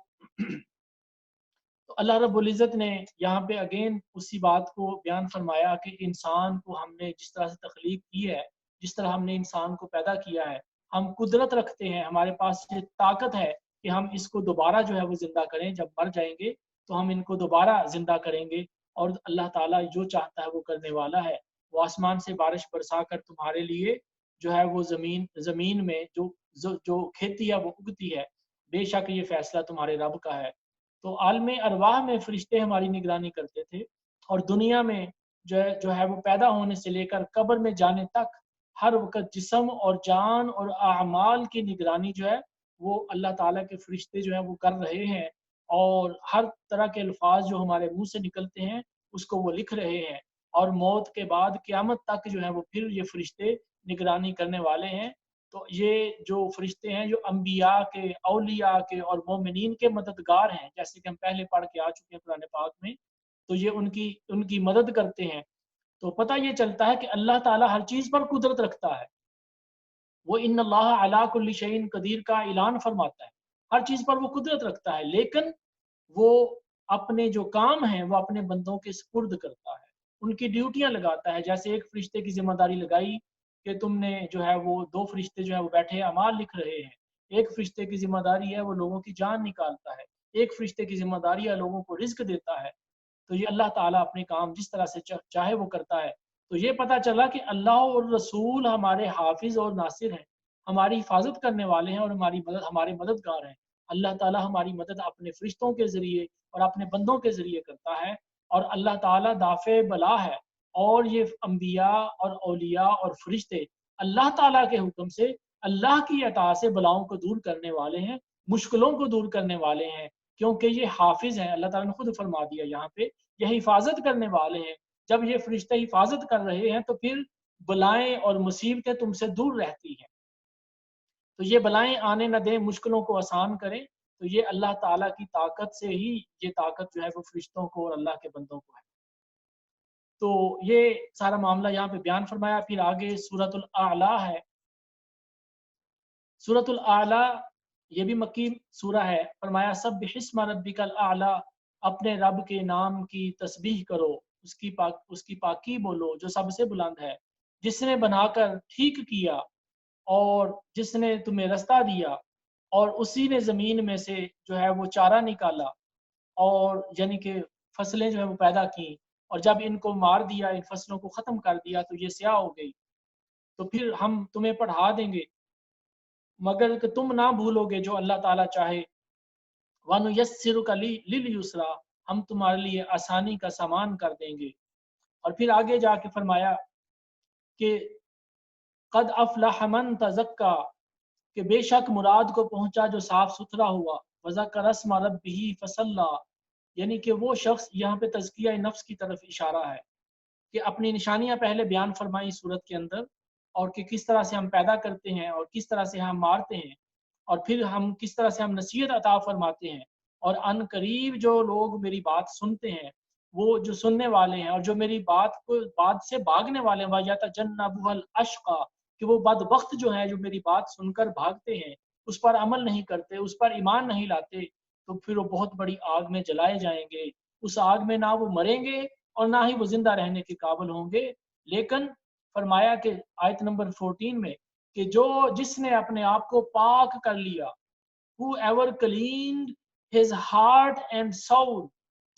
تو اللہ رب العزت نے یہاں پہ اگین اسی بات کو بیان فرمایا کہ انسان کو ہم نے جس طرح سے تخلیق کی ہے، جس طرح ہم نے انسان کو پیدا کیا ہے، ہم قدرت رکھتے ہیں، ہمارے پاس یہ طاقت ہے کہ ہم اس کو دوبارہ جو ہے وہ زندہ کریں۔ جب مر جائیں گے تو ہم ان کو دوبارہ زندہ کریں گے، اور اللہ تعالیٰ جو چاہتا ہے وہ کرنے والا ہے۔ وہ آسمان سے بارش برسا کر تمہارے لیے جو ہے وہ زمین میں جو کھیتی ہے وہ اگتی ہے، بے شک یہ فیصلہ تمہارے رب کا ہے۔ تو عالم ارواح میں فرشتے ہماری نگرانی کرتے تھے، اور دنیا میں جو ہے وہ پیدا ہونے سے لے کر قبر میں جانے تک ہر وقت جسم اور جان اور اعمال کی نگرانی جو ہے وہ اللہ تعالیٰ کے فرشتے جو ہیں وہ کر رہے ہیں، اور ہر طرح کے الفاظ جو ہمارے منہ سے نکلتے ہیں اس کو وہ لکھ رہے ہیں، اور موت کے بعد قیامت تک جو ہے وہ پھر یہ فرشتے نگرانی کرنے والے ہیں۔ تو یہ جو فرشتے ہیں جو انبیاء کے، اولیاء کے اور مومنین کے مددگار ہیں، جیسے کہ ہم پہلے پڑھ کے آ چکے ہیں قرآن پاک میں، تو یہ ان کی مدد کرتے ہیں۔ تو پتہ یہ چلتا ہے کہ اللہ تعالیٰ ہر چیز پر قدرت رکھتا ہے۔ وہ ان اللہ علی کل شیء قدیر کا اعلان فرماتا ہے، ہر چیز پر وہ قدرت رکھتا ہے، لیکن وہ اپنے جو کام ہیں وہ اپنے بندوں کے سپرد کرتا ہے، ان کی ڈیوٹیاں لگاتا ہے۔ جیسے ایک فرشتے کی ذمہ داری لگائی کہ تم نے جو ہے وہ 2 فرشتے جو ہے وہ بیٹھے اعمال لکھ رہے ہیں، ایک فرشتے کی ذمہ داری ہے وہ لوگوں کی جان نکالتا ہے، ایک فرشتے کی ذمہ داری ہے لوگوں کو رزق دیتا ہے۔ تو یہ اللہ تعالیٰ اپنے کام جس طرح سے چاہے وہ کرتا ہے۔ تو یہ پتہ چلا کہ اللہ اور رسول ہمارے حافظ اور ناصر ہیں، ہماری حفاظت کرنے والے ہیں اور ہمارے مددگار ہیں۔ اللہ تعالیٰ ہماری مدد اپنے فرشتوں کے ذریعے اور اپنے بندوں کے ذریعے کرتا ہے، اور اللہ تعالیٰ دافع بلا ہے، اور یہ انبیاء اور اولیاء اور فرشتے اللہ تعالیٰ کے حکم سے اللہ کی عطا سے بلاؤں کو دور کرنے والے ہیں، مشکلوں کو دور کرنے والے ہیں، کیونکہ یہ حافظ ہیں۔ اللہ تعالیٰ نے خود فرما دیا یہاں پہ، یہ حفاظت کرنے والے ہیں۔ جب یہ فرشتے حفاظت کر رہے ہیں تو پھر بلائیں اور مصیبتیں تم سے دور رہتی ہیں۔ تو یہ بلائیں آنے نہ دیں، مشکلوں کو آسان کریں، تو یہ اللہ تعالیٰ کی طاقت سے ہی یہ طاقت جو ہے وہ فرشتوں کو اور اللہ کے بندوں کو ہے۔ تو یہ سارا معاملہ یہاں پہ بیان فرمایا۔ پھر آگے سورۃ الاعلیٰ ہے۔ سورۃ الاعلیٰ یہ بھی مکی سورہ ہے۔ فرمایا سبح اسم ربک الاعلیٰ، اپنے رب کے نام کی تسبیح کرو، اس کی پاکی بولو جو سب سے بلند ہے، جس نے بنا کر ٹھیک کیا اور جس نے تمہیں رستہ دیا، اور اسی نے زمین میں سے جو ہے وہ چارہ نکالا، اور یعنی کہ فصلیں جو ہے وہ پیدا کی، اور جب ان کو مار دیا، ان فصلوں کو ختم کر دیا تو یہ سیاہ ہو گئی، تو پھر ہم تمہیں پڑھا دیں گے مگر کہ تم نہ بھولو گے جو اللہ تعالیٰ چاہے۔ وَنُيَسِّرُكَ لِلْيُسْرَىٰ، ہم تمہارے لیے آسانی کا سامان کر دیں گے۔ اور پھر آگے جا کے فرمایا کہ قد افلح من تزکا، کہ بے شک مراد کو پہنچا جو صاف ستھرا ہوا، وذکر اسم ربہ فصلی، یعنی کہ وہ شخص، یہاں پہ تزکیہ نفس کی طرف اشارہ ہے کہ اپنی نشانیاں پہلے بیان فرمائی صورت کے اندر، اور کہ کس طرح سے ہم پیدا کرتے ہیں اور کس طرح سے ہم مارتے ہیں، اور پھر ہم کس طرح سے ہم نصیحت عطا فرماتے ہیں، اور ان قریب جو لوگ میری بات سنتے ہیں، وہ جو سننے والے ہیں اور جو میری بات سے بھاگنے والے ہیں، وَيَتَجَنَّبُهَا الْأَشْقَى، کہ وہ بدبخت جو ہیں جو میری بات سن کر بھاگتے ہیں، اس پر عمل نہیں کرتے، اس پر ایمان نہیں لاتے، تو پھر وہ بہت بڑی آگ میں جلائے جائیں گے۔ اس آگ میں نہ وہ مریں گے اور نہ ہی وہ زندہ رہنے کے قابل ہوں گے۔ لیکن فرمایا کہ آیت نمبر 14 میں کہ جس نے اپنے آپ کو پاک کر لیا، whoever cleaned his heart and soul،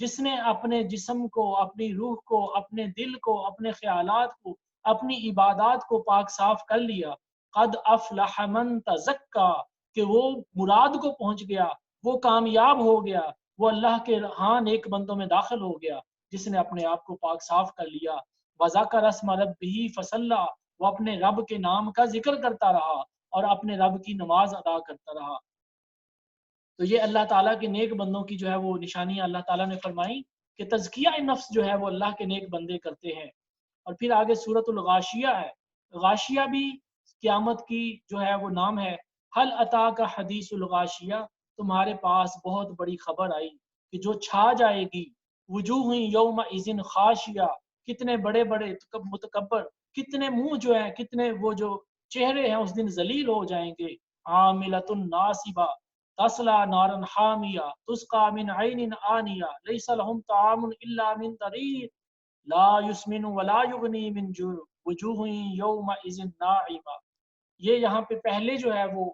جس نے اپنے جسم کو، اپنی روح کو، اپنے دل کو، اپنے خیالات کو، اپنی عبادات کو پاک صاف کر لیا، قد افلح من تزکا، کہ وہ مراد کو پہنچ گیا، وہ کامیاب ہو گیا، وہ اللہ کے ہاں نیک بندوں میں داخل ہو گیا جس نے اپنے آپ کو پاک صاف کر لیا۔ وذکر اسم ربہ فصلی، وہ اپنے رب کے نام کا ذکر کرتا رہا اور اپنے رب کی نماز ادا کرتا رہا۔ تو یہ اللہ تعالیٰ کے نیک بندوں کی جو ہے وہ نشانیاں اللہ تعالیٰ نے فرمائی کہ تزکیہ نفس جو ہے وہ اللہ کے نیک بندے کرتے ہیں۔ اور پھر آگے سورۃ الغاشیہ ہے۔ غاشیہ بھی قیامت کی جو ہے وہ نام ہے۔ حل اتاک حدیث الغاشیہ، تمہارے پاس بہت بڑی خبر آئی کہ جو چھا جائے گی، وجوہ یومئذ خاشیہ، کتنے بڑے بڑے متکبر، کتنے منہ جو ہیں، کتنے وہ جو چہرے ہیں اس دن ذلیل ہو جائیں گے. عاملۃ ناصبہ تصلا نارا حامیہ تسقى من عین آنیہ لیس لهم طعام الا من ضریع لا یسمن ولا یغنی من جوع وجوہ یومئذ ناعمہ. یہ یہاں پہ پہلے جو ہے وہ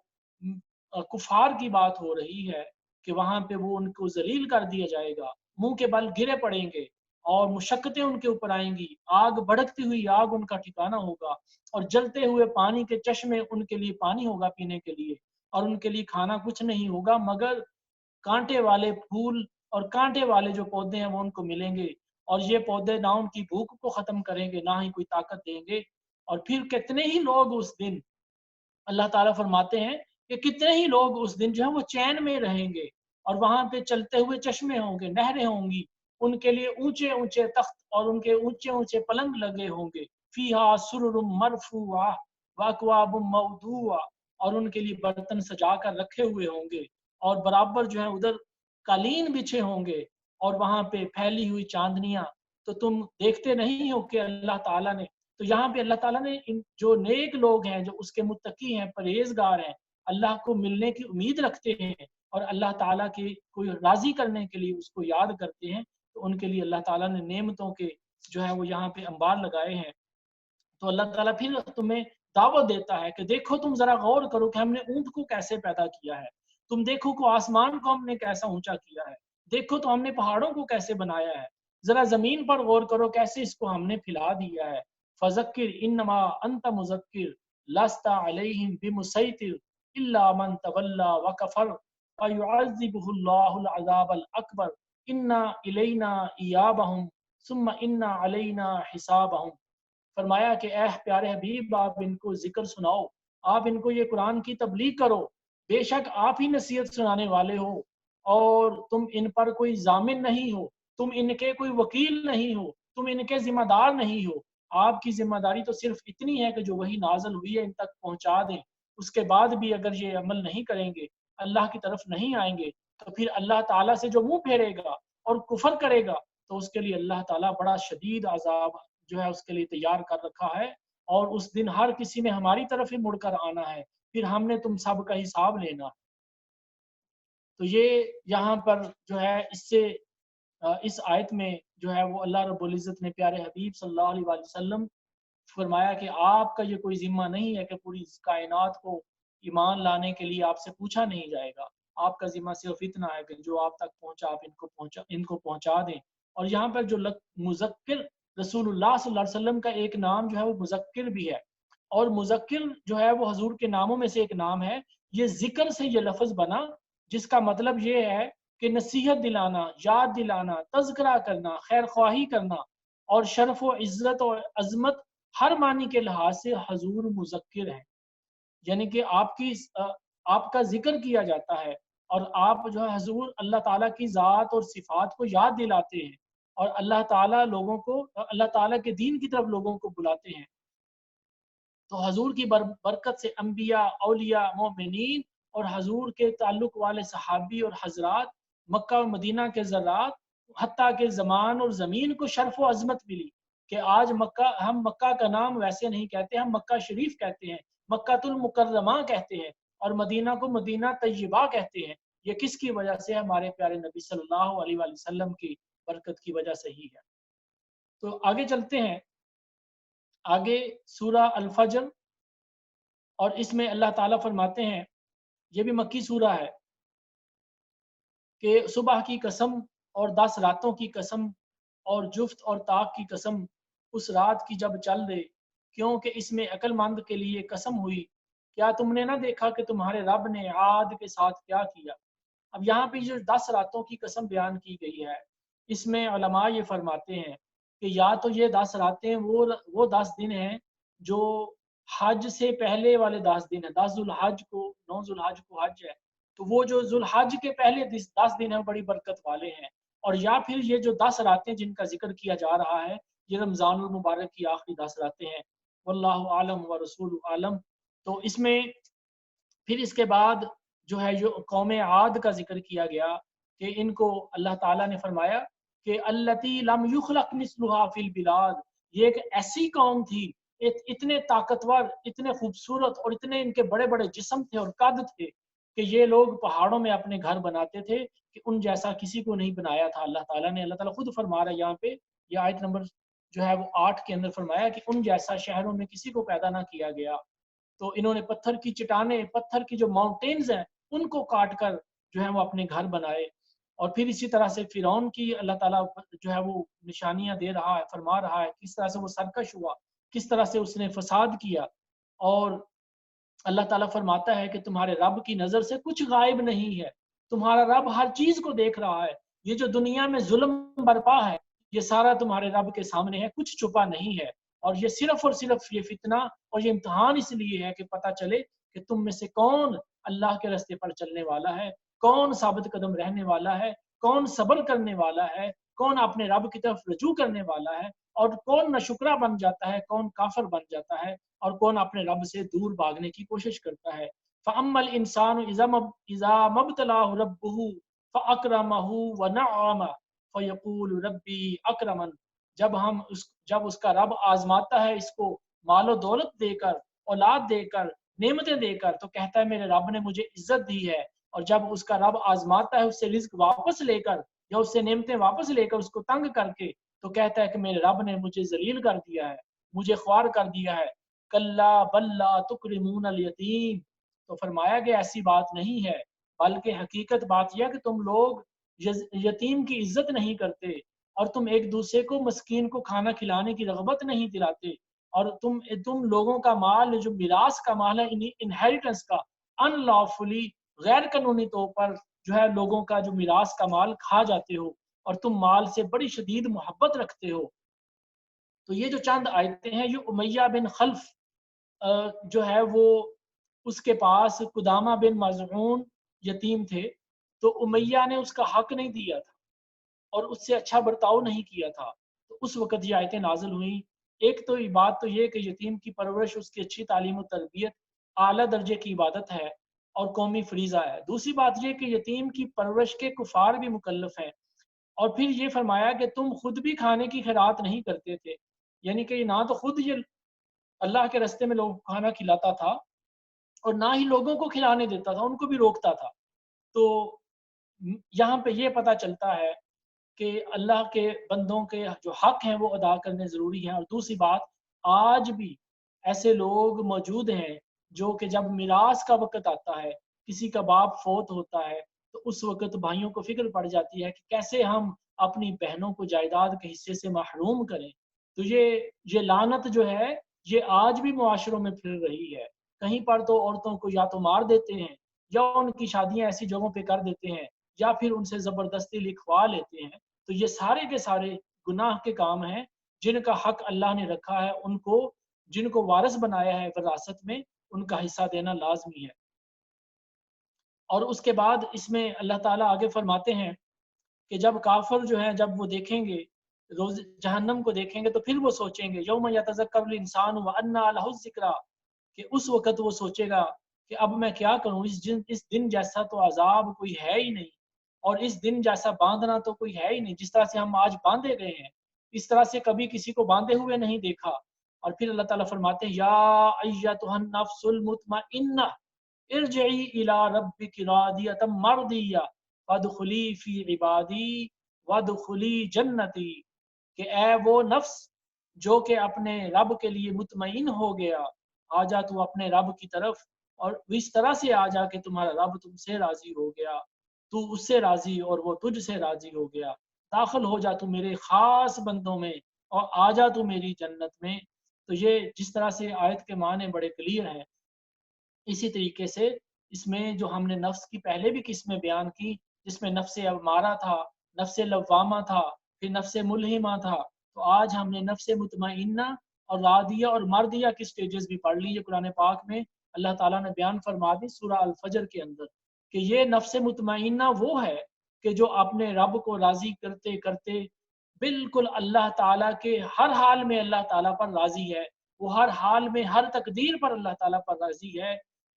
کفار کی بات ہو رہی ہے کہ وہاں پہ وہ ان کو ذلیل کر دیا جائے گا، منہ کے بل گرے پڑیں گے اور مشقتیں ان کے اوپر آئیں گی، آگ بھڑکتی ہوئی آگ ان کا ٹھکانہ ہوگا، اور جلتے ہوئے پانی کے چشمے ان کے لیے پانی ہوگا پینے کے لیے، اور ان کے لیے کھانا کچھ نہیں ہوگا مگر کانٹے والے پھول اور کانٹے والے جو پودے ہیں وہ ان کو ملیں گے، اور یہ پودے نہ ان کی بھوک کو ختم کریں گے نہ ہی کوئی طاقت دیں گے. اور پھر کتنے ہی لوگ اس دن، اللہ تعالیٰ فرماتے ہیں کہ کتنے ہی لوگ اس دن جو ہے وہ چین میں رہیں گے، اور وہاں پہ چلتے ہوئے چشمے ہوں گے، نہریں ہوں گی، ان کے لیے اونچے اونچے تخت اور ان کے اونچے اونچے پلنگ لگے ہوں گے. فیہا سرر مرفوعہ واکواب موضوعہ، اور ان کے لیے برتن سجا کر رکھے ہوئے ہوں گے، اور برابر جو ہے ادھر قالین بچھے ہوں گے، اور وہاں پہ پھیلی ہوئی چاندنیاں. تو تم دیکھتے نہیں ہو کہ اللہ تعالیٰ نے، تو یہاں پہ اللہ تعالیٰ نے ان جو نیک لوگ ہیں، جو اس کے متقی ہیں، پرہیزگار ہیں، اللہ کو ملنے کی امید رکھتے ہیں اور اللہ تعالیٰ کی کوئی راضی کرنے کے لیے اس کو یاد کرتے ہیں، تو ان کے لیے اللہ تعالیٰ نے نعمتوں کے جو ہے وہ یہاں پہ انبار لگائے ہیں. تو اللہ تعالیٰ پھر تمہیں دعوت دیتا ہے کہ دیکھو تم ذرا غور کرو کہ ہم نے اونٹ کو کیسے پیدا کیا ہے، تم دیکھو کو آسمان کو ہم نے کیسا اونچا کیا ہے، دیکھو تو ہم نے پہاڑوں کو کیسے بنایا ہے، ذرا زمین پر غور کرو کیسے اس کو ہم نے پھیلا دیا ہے. فذکر انما انت مذکر لست علیہم بمسیطر الا من تولی وکفر فیعذبہ اللہ العذاب الاکبر ان الینا ایابہم ثم ان علینا حسابہم. فرمایا کہ اے پیارے حبیب آپ ان کو ذکر سناؤ، آپ ان کو یہ قرآن کی تبلیغ کرو، بے شک آپ ہی نصیحت سنانے والے ہو، اور تم ان پر کوئی ضامن نہیں ہو، تم ان کے کوئی وکیل نہیں ہو، تم ان کے ذمہ دار نہیں ہو. آپ کی ذمہ داری تو صرف اتنی ہے کہ جو وہی نازل ہوئی ہے ان تک پہنچا دیں. اس کے بعد بھی اگر یہ عمل نہیں کریں گے، اللہ کی طرف نہیں آئیں گے، تو پھر اللہ تعالیٰ سے جو منہ پھیرے گا اور کفر کرے گا تو اس کے لیے اللہ تعالیٰ بڑا شدید عذاب جو ہے اس کے لیے تیار کر رکھا ہے. اور اس دن ہر کسی نے ہماری طرف ہی مڑ کر آنا ہے، پھر ہم نے تم سب کا حساب لینا ہے. تو یہ یہاں پر جو ہے اس آیت میں جو ہے وہ اللہ رب العزت نے پیارے حبیب صلی اللہ علیہ وآلہ وسلم فرمایا کہ آپ کا یہ کوئی ذمہ نہیں ہے کہ پوری کائنات کو ایمان لانے کے لیے آپ سے پوچھا نہیں جائے گا. آپ کا ذمہ صرف اتنا ہے کہ جو آپ تک پہنچا آپ ان کو پہنچا دیں. اور یہاں پر جو مذکر رسول اللہ صلی اللہ علیہ وسلم کا ایک نام جو ہے وہ مذکر بھی ہے، اور مذکر جو ہے وہ حضور کے ناموں میں سے ایک نام ہے. یہ ذکر سے یہ لفظ بنا، جس کا مطلب یہ ہے کہ نصیحت دلانا، یاد دلانا، تذکرہ کرنا، خیر خواہی کرنا، اور شرف و عزت اور عظمت ہر معنی کے لحاظ سے حضور مذکر ہے. یعنی کہ آپ کا ذکر کیا جاتا ہے، اور آپ جو ہے حضور اللہ تعالیٰ کی ذات اور صفات کو یاد دلاتے ہیں، اور اللہ تعالیٰ لوگوں کو اللہ تعالیٰ کے دین کی طرف لوگوں کو بلاتے ہیں. تو حضور کی برکت سے انبیاء، اولیاء، مومنین اور حضور کے تعلق والے صحابی اور حضرات، مکہ و مدینہ کے ذرات، حتیٰ کہ زمان اور زمین کو شرف و عظمت ملی کہ آج ہم مکہ کا نام ویسے نہیں کہتے، ہم مکہ شریف کہتے ہیں، مکہ المکرمہ کہتے ہیں، اور مدینہ کو مدینہ طیبہ کہتے ہیں. یہ کس کی وجہ سے؟ ہمارے پیارے نبی صلی اللہ علیہ وآلہ وسلم کی برکت کی وجہ سے ہی ہے. تو آگے چلتے ہیں. آگے سورہ الفجر، اور اس میں اللہ تعالیٰ فرماتے ہیں، یہ بھی مکی سورہ ہے، کہ صبح کی قسم اور 10 راتوں کی قسم اور جفت اور طاق کی قسم اس رات کی جب چل دے، کیونکہ اس میں عقل مند کے لیے قسم ہوئی. کیا تم نے نہ دیکھا کہ تمہارے رب نے عاد کے ساتھ کیا کیا؟ اب یہاں پہ جو 10 راتوں کی قسم بیان کی گئی ہے، اس میں علماء یہ فرماتے ہیں کہ یا تو یہ 10 راتیں وہ 10 دن ہیں جو حج سے پہلے والے 10 دن ہیں، 10 ذوالحج کو، 9 ذوالحج کو حج ہے، تو وہ جو ذوالحج کے پہلے 10 دن ہیں بڑی برکت والے ہیں. اور یا پھر یہ جو 10 راتیں جن کا ذکر کیا جا رہا ہے، یہ رمضان المبارک کی آخری 10 راتیں ہیں. واللہ عالم و رسول عالم. تو اس میں پھر اس کے بعد جو ہے جو قوم عاد کا ذکر کیا گیا کہ ان کو اللہ تعالیٰ نے فرمایا کہ التی لم یخلق مثلھا فی البلاد، یہ ایک ایسی قوم تھی، اتنے طاقتور، اتنے خوبصورت اور اتنے ان کے بڑے بڑے جسم تھے اور قد تھے کہ یہ لوگ پہاڑوں میں اپنے گھر بناتے تھے کہ ان جیسا کسی کو نہیں بنایا تھا اللہ تعالیٰ نے۔ اللہ تعالیٰ خود فرما رہا ہے یہاں پہ، یہ آیت نمبر جو ہے وہ 8 کے اندر فرمایا کہ ان جیسا شہروں میں کسی کو پیدا نہ کیا گیا۔ تو انہوں نے پتھر کی چٹانیں، پتھر کی جو ماؤنٹینز ہیں ان کو کاٹ کر جو ہے وہ اپنے گھر بنائے۔ اور پھر اسی طرح سے فرعون کی اللہ تعالیٰ جو ہے وہ نشانیاں دے رہا ہے، فرما رہا ہے کس طرح سے وہ سرکش ہوا، کس طرح سے اس نے فساد کیا۔ اور اللہ تعالیٰ فرماتا ہے کہ تمہارے رب کی نظر سے کچھ غائب نہیں ہے، تمہارا رب ہر چیز کو دیکھ رہا ہے۔ یہ جو دنیا میں ظلم برپا ہے یہ سارا تمہارے رب کے سامنے ہے، کچھ چھپا نہیں ہے۔ اور یہ صرف اور صرف یہ فتنہ اور یہ امتحان اس لیے ہے کہ پتہ چلے کہ تم میں سے کون اللہ کے راستے پر چلنے والا ہے، کون ثابت قدم رہنے والا ہے، کون صبر کرنے والا ہے، کون اپنے رب کی طرف رجوع کرنے والا ہے، اور کون ناشکرا بن جاتا ہے، کون کافر بن جاتا ہے، اور کون اپنے رب سے دور بھاگنے کی کوشش کرتا ہے۔ فَأَمَّا الْإِنسَانُ إِذَا مَا ابْتَلَاهُ رَبُّهُ فَأَكْرَمَهُ وَنَعَّمَهُ فَيَقُولُ رَبِّي أَكْرَمَنِ، جب اس کا رب آزماتا ہے اس کو مال و دولت دے کر، اولاد دے کر، نعمتیں دے کر، تو کہتا ہے میرے رب نے مجھے عزت دی ہے۔ اور جب اس کا رب آزماتا ہے اس سے رزق واپس لے کر یا اس سے نعمتیں واپس لے کر اس کو تنگ کر کے، تو کہتا ہے کہ میرے رب نے مجھے ذلیل کر دیا ہے، مجھے خوار کر دیا ہے۔ کلا بل لا تکرمون الیتیم، تو فرمایا کہ ایسی بات نہیں ہے، بلکہ حقیقت بات یہ ہے کہ تم لوگ یتیم کی عزت نہیں کرتے، اور تم ایک دوسرے کو مسکین کو کھانا کھلانے کی رغبت نہیں دلاتے، اور تم لوگوں کا مال جو میراث کا مال ہے انہیریٹنس کا ان لافلی غیر قانونی طور پر جو ہے لوگوں کا جو میراث کا مال کھا جاتے ہو، اور تم مال سے بڑی شدید محبت رکھتے ہو۔ تو یہ جو چند آیتیں ہیں، یہ امیہ بن خلف جو ہے وہ اس کے پاس قدامہ بن مظعون یتیم تھے، تو امیہ نے اس کا حق نہیں دیا تھا اور اس سے اچھا برتاؤ نہیں کیا تھا، تو اس وقت یہ آیتیں نازل ہوئیں۔ ایک تو یہ بات تو یہ کہ یتیم کی پرورش، اس کی اچھی تعلیم و تربیت اعلیٰ درجے کی عبادت ہے اور قومی فریضہ ہے۔ دوسری بات یہ کہ یتیم کی پرورش کے کفار بھی مکلف ہیں۔ اور پھر یہ فرمایا کہ تم خود بھی کھانے کی خیرات نہیں کرتے تھے، یعنی کہ نہ تو خود یہ اللہ کے راستے میں لوگوں کو کھانا کھلاتا تھا اور نہ ہی لوگوں کو کھلانے دیتا تھا، ان کو بھی روکتا تھا۔ تو یہاں پہ یہ پتہ چلتا ہے کہ اللہ کے بندوں کے جو حق ہیں وہ ادا کرنے ضروری ہیں۔ اور دوسری بات، آج بھی ایسے لوگ موجود ہیں جو کہ جب میراث کا وقت آتا ہے، کسی کا باپ فوت ہوتا ہے، تو اس وقت بھائیوں کو فکر پڑ جاتی ہے کہ کیسے ہم اپنی بہنوں کو جائیداد کے حصے سے محروم کریں۔ تو یہ لعنت جو ہے یہ آج بھی معاشروں میں پھر رہی ہے۔ کہیں پر تو عورتوں کو یا تو مار دیتے ہیں یا ان کی شادیاں ایسی جگہوں پہ کر دیتے ہیں یا پھر ان سے زبردستی لکھوا لیتے ہیں۔ تو یہ سارے کے سارے گناہ کے کام ہیں جن کا حق اللہ نے رکھا ہے، ان کو جن کو وارث بنایا ہے وراثت میں، ان کا حصہ دینا لازمی ہے۔ اور اس کے بعد اس میں اللہ تعالیٰ آگے فرماتے ہیں کہ جب کافر جو ہیں جب وہ دیکھیں گے روز جہنم کو دیکھیں گے تو پھر وہ سوچیں گے یوم یتذکر الانسان وانى له الذکریٰ، کہ اس وقت وہ سوچے گا کہ اب میں کیا کروں، اس دن جیسا تو عذاب کوئی ہے ہی نہیں، اور اس دن جیسا باندھنا تو کوئی ہے ہی نہیں، جس طرح سے ہم آج باندھے گئے ہیں اس طرح سے کبھی کسی کو باندھے ہوئے نہیں دیکھا۔ اور پھر اللہ تعالیٰ فرماتے ہیں یا ایتھا النفس المطمئنہ ارجعی الی ربک راضیۃ مرضیہ وادخلی فی عبادی وادخلی جنتی، کہ اے وہ نفس جو کہ اپنے رب کے لیے مطمئن ہو گیا، آ جا تو اپنے رب کی طرف، اور اس طرح سے آ جا کہ تمہارا رب تم سے راضی ہو گیا، تو اس سے راضی اور وہ تجھ سے راضی ہو گیا، داخل ہو جا تو میرے خاص بندوں میں اور آ جا تو میری جنت میں۔ تو یہ جس طرح سے آیت کے معنی بڑے کلیئر ہیں، اسی طریقے سے اس میں جو ہم نے نفس کی پہلے بھی قسمیں بیان کی، جس میں نفس امارہ تھا، نفس لوامہ تھا، پھر نفس ملہمہ تھا، تو آج ہم نے نفس مطمئنہ اور راضیہ اور مرضیہ کی سٹیجز بھی پڑھ لی۔ یہ قرآن پاک میں اللہ تعالیٰ نے بیان فرما دی سورہ الفجر کے اندر کہ یہ نفس مطمئنہ وہ ہے کہ جو اپنے رب کو راضی کرتے کرتے بالکل اللہ تعالیٰ کے ہر حال میں اللہ تعالیٰ پر راضی ہے، وہ ہر حال میں ہر تقدیر پر اللہ تعالیٰ پر راضی ہے،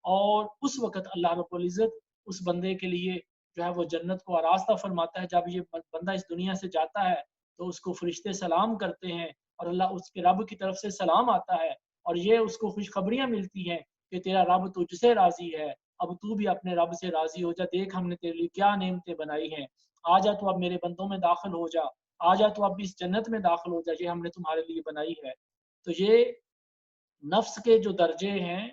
اور اس وقت اللہ رب العزت اس بندے کے لیے جو ہے وہ جنت کو آراستہ فرماتا ہے. جب یہ بندہ اس دنیا سے جاتا ہے تو اس کو فرشتے سلام کرتے ہیں اور اللہ اس کے رب کی طرف سے سلام آتا ہے اور یہ اس کو خوشخبریاں ملتی ہیں کہ تیرا رب تجھ سے راضی ہے, اب تو بھی اپنے رب سے راضی ہو جا, دیکھ ہم نے تیرے لیے کیا نعمتیں بنائی ہیں, آ جا تو اب میرے بندوں میں داخل ہو جا, آ جا تو اب اس جنت میں داخل ہو جا, یہ ہم نے تمہارے لیے بنائی ہے. تو یہ نفس کے جو درجے ہیں